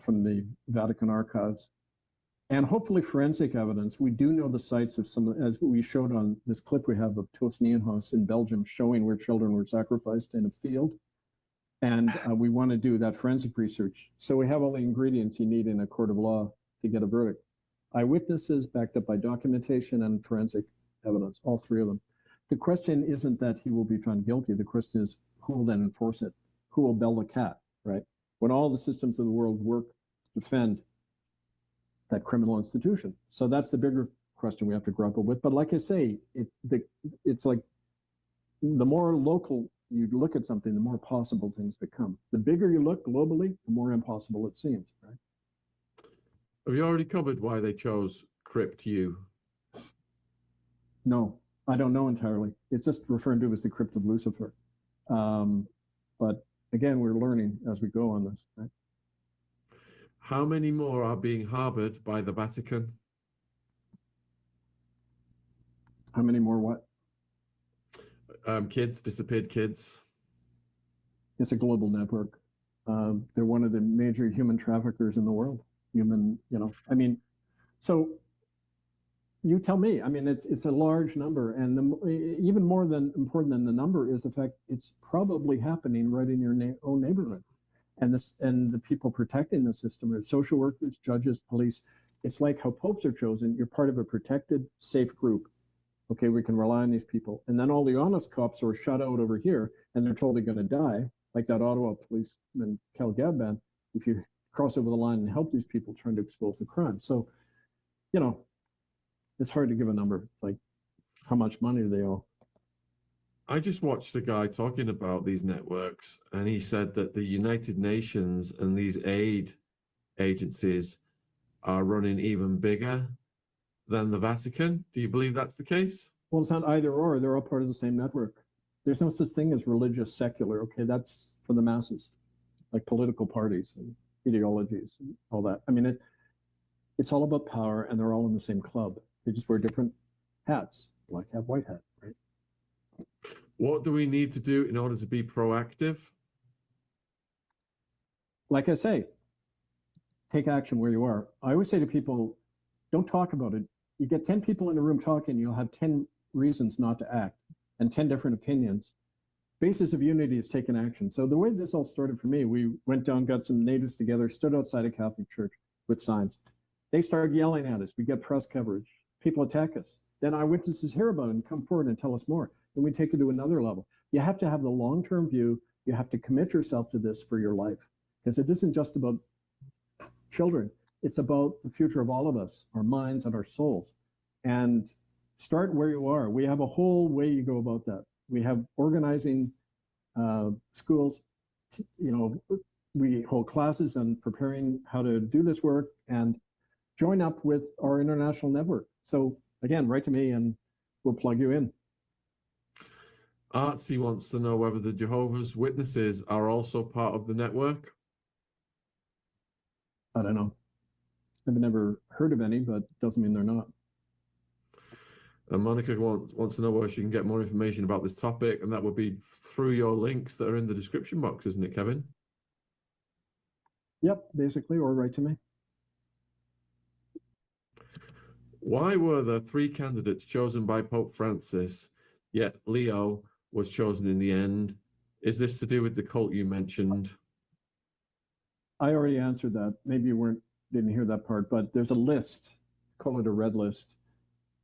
from the Vatican archives, and hopefully forensic evidence. We do know the sites of some, as we showed on this clip we have of Tosnienhuis in Belgium, showing where children were sacrificed in a field. And we want to do that forensic research. So we have all the ingredients you need in a court of law to get a verdict. Eyewitnesses backed up by documentation and forensic evidence, all three of them. The question isn't that he will be found guilty. The question is who will then enforce it? Who will bell the cat, right? When all the systems of the world work to defend that criminal institution. So that's the bigger question we have to grapple with. But like I say, it's like the more local you look at something, the more possible things become. The bigger you look globally, the more impossible it seems, right? Have you already covered why they chose Crypt U? No, I don't know entirely. It's just referred to as the Crypt of Lucifer. But again, we're learning as we go on this, right? How many more are being harbored by the Vatican? How many more what? Kids, disappeared kids. It's a global network. They're one of the major human traffickers in the world. So you tell me. I mean, it's a large number, and even more than important than the number is the fact it's probably happening right in your own neighborhood. And the people protecting the system are social workers, judges, police. It's like how popes are chosen. You're part of a protected, safe group. Okay, we can rely on these people. And then all the honest cops are shut out over here, and they're told they're going to die, like that Ottawa policeman, Cal Gabban, if you cross over the line and help these people trying to expose the crime. So, it's hard to give a number. It's like, how much money do they owe? I just watched a guy talking about these networks, and he said that the United Nations and these aid agencies are running even bigger than the Vatican. Do you believe that's the case? Well, it's not either or. They're all part of the same network. There's no such thing as religious secular. Okay, that's for the masses, like political parties and ideologies and all that. I mean, it's all about power, and they're all in the same club. They just wear different hats. Black hat, white hat, right? What do we need to do in order to be proactive? Like I say, take action where you are. I always say to people, don't talk about it. You get 10 people in a room talking, you'll have 10 reasons not to act and 10 different opinions. Basis of unity is taking action. So the way this all started for me, we went down, got some natives together, stood outside a Catholic church with signs. They started yelling at us. We get press coverage. People attack us. Then eyewitnesses hear about it and come forward and tell us more. Then we take it to another level. You have to have the long-term view. You have to commit yourself to this for your life, because it isn't just about children. It's about the future of all of us, our minds and our souls. And start where you are. We have a whole way you go about that. We have organizing schools. We hold classes on preparing how to do this work and join up with our international network. So again, write to me and we'll plug you in. Artsy wants to know whether the Jehovah's Witnesses are also part of the network. I don't know. I've never heard of any, but doesn't mean they're not. And Monica wants to know where she can get more information about this topic, and that would be through your links that are in the description box, isn't it, Kevin? Yep, basically, or write to me. Why were there 3 candidates chosen by Pope Francis, yet Leo was chosen in the end? Is this to do with the cult you mentioned? I already answered that. Maybe you didn't hear that part, but there's a list, call it a red list.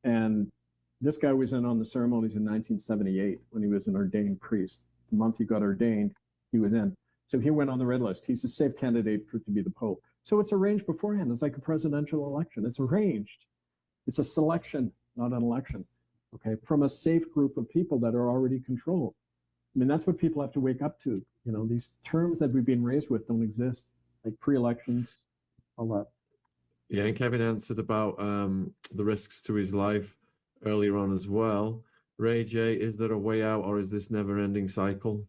And this guy was in on the ceremonies in 1978 when he was an ordained priest. The month he got ordained, he was in. So he went on the red list. He's a safe candidate to be the Pope. So it's arranged beforehand. It's like a presidential election. It's arranged. It's a selection, not an election, okay, from a safe group of people that are already controlled. I mean, that's what people have to wake up to. You know, these terms that we've been raised with don't exist, like pre-elections, all that. Yeah, and Kevin answered about the risks to his life earlier on as well. Ray J, is there a way out, or is this never-ending cycle?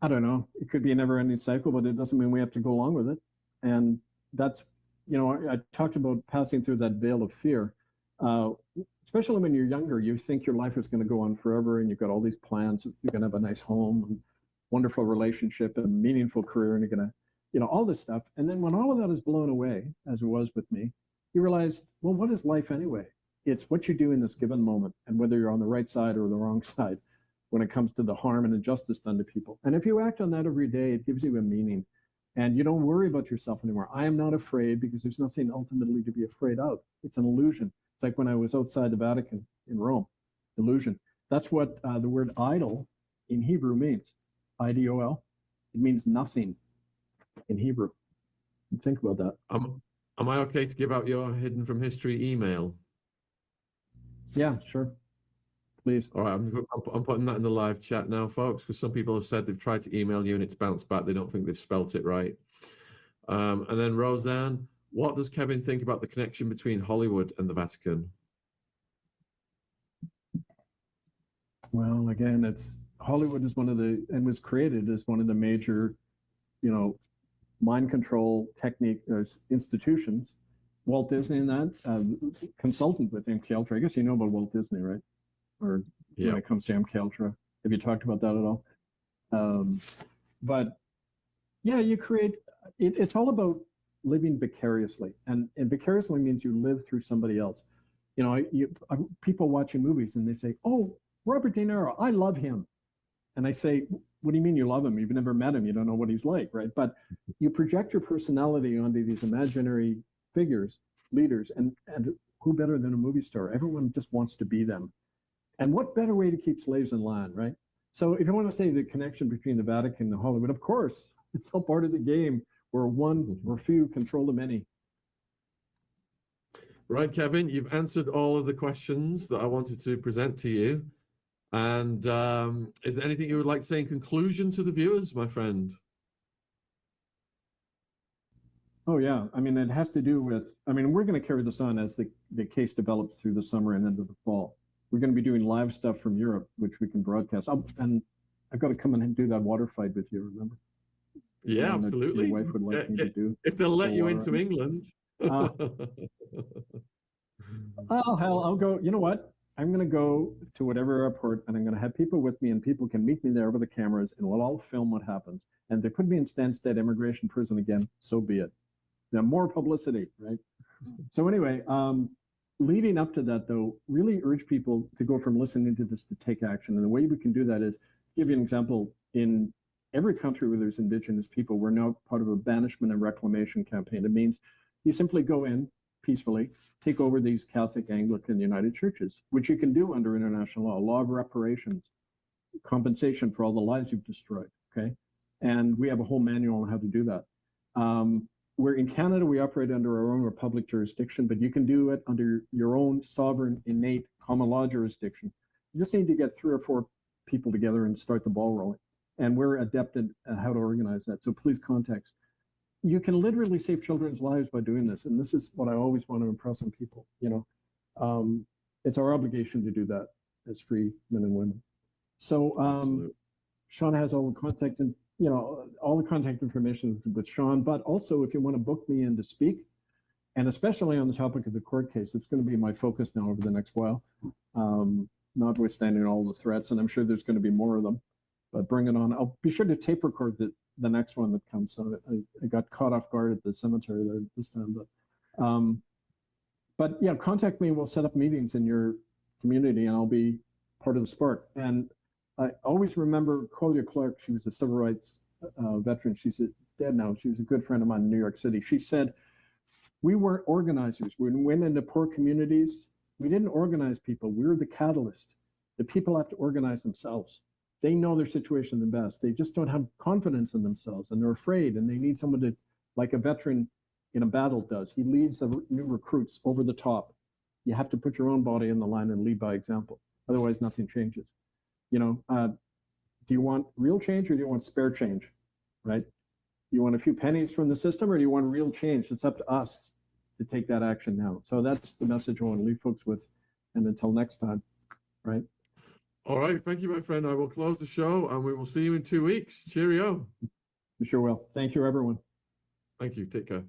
I don't know. It could be a never-ending cycle, but it doesn't mean we have to go along with it. And that's, you know, I talked about passing through that veil of fear. Especially when you're younger, you think your life is going to go on forever, and you've got all these plans. You're going to have a nice home, and wonderful relationship, and a meaningful career, and you're going to, you know, all this stuff. And then when all of that is blown away, as it was with me, you realize, well, what is life anyway? It's what you do in this given moment, and whether you're on the right side or the wrong side when it comes to the harm and injustice done to people. And if you act on that every day, it gives you a meaning. And you don't worry about yourself anymore. I am not afraid because there's nothing ultimately to be afraid of. It's an illusion. It's like when I was outside the Vatican in Rome, illusion. That's what the word idol in Hebrew means. IDOL. It means nothing in Hebrew. Think about that. Am I okay to give out your Hidden from History email? Yeah, sure. Please. All right, I'm putting that in the live chat now, folks, because some people have said they've tried to email you and it's bounced back. They don't think they've spelt it right. And then Roseanne, what does Kevin think about the connection between Hollywood and the Vatican? Well, again, it's Hollywood is one of the, and was created as one of the major, you know, mind control technique institutions. Walt Disney and that consultant with MK Ultra. I guess you know about Walt Disney, right? Or when it comes to MK Ultra, have you talked about that at all? But yeah, you create. It's all about living vicariously, and vicariously means you live through somebody else. You know, people watching movies and they say, "Oh, Robert De Niro, I love him," and I say, "What do you mean you love him? You've never met him. You don't know what he's like, right?" But you project your personality onto these imaginary figures, leaders, and who better than a movie star? Everyone just wants to be them. And what better way to keep slaves in land, right? So if you want to say the connection between the Vatican and Hollywood, of course, it's all part of the game where one or few control the many. Right, Kevin, you've answered all of the questions that I wanted to present to you. And is there anything you would like to say in conclusion to the viewers, my friend? Oh, yeah. I mean, it has to do with, I mean, we're going to carry this on as the case develops through the summer and into the fall. We're going to be doing live stuff from Europe, which we can broadcast. And I've got to come and do that water fight with you, remember? Yeah, absolutely. Your wife would like me to do. If they'll let you into England. Oh, hell, I'll go. You know what? I'm going to go to whatever airport and I'm going to have people with me and people can meet me there with the cameras and we'll all film what happens. And if they put me in Stansted immigration prison again, so be it. Now, more publicity, right? So anyway, leading up to that, though, really urge people to go from listening to this to take action. And the way we can do that is, give you an example, in every country where there's indigenous people, we're now part of a banishment and reclamation campaign. It means you simply go in peacefully, take over these Catholic, Anglican, United churches, which you can do under international law of reparations, compensation for all the lives you've destroyed, okay? And we have a whole manual on how to do that. We're in Canada, we operate under our own republic jurisdiction, but you can do it under your own sovereign, innate, common law jurisdiction. You just need to get 3 or 4 people together and start the ball rolling. And we're adept at how to organize that. So please contact. You can literally save children's lives by doing this. And this is what I always want to impress on people. You know, it's our obligation to do that as free men and women. So Shaun has all the contact and, you know, all the contact information with Shaun, but also if you want to book me in to speak, and especially on the topic of the court case. It's going to be my focus now over the next while, notwithstanding all the threats, and I'm sure there's going to be more of them. But bring it on. I'll be sure to tape record the next one that comes. So I got caught off guard at the cemetery there this time. But yeah, contact me. We'll set up meetings in your community, and I'll be part of the sport. And I always remember Collier Clark. She was a civil rights veteran. She's dead now. She was a good friend of mine in New York City. She said, we weren't organizers. When we went into poor communities, we didn't organize people. We were the catalyst. The people have to organize themselves. They know their situation the best. They just don't have confidence in themselves, and they're afraid, and they need someone to, like a veteran in a battle does. He leads the new recruits over the top. You have to put your own body in the line and lead by example. Otherwise, nothing changes. You know, do you want real change or do you want spare change, right? You want a few pennies from the system or do you want real change? It's up to us to take that action now. So that's the message I want to leave folks with. And until next time, right? All right. Thank you, my friend. I will close the show and we will see you in 2 weeks. Cheerio. You sure will. Thank you, everyone. Thank you. Take care.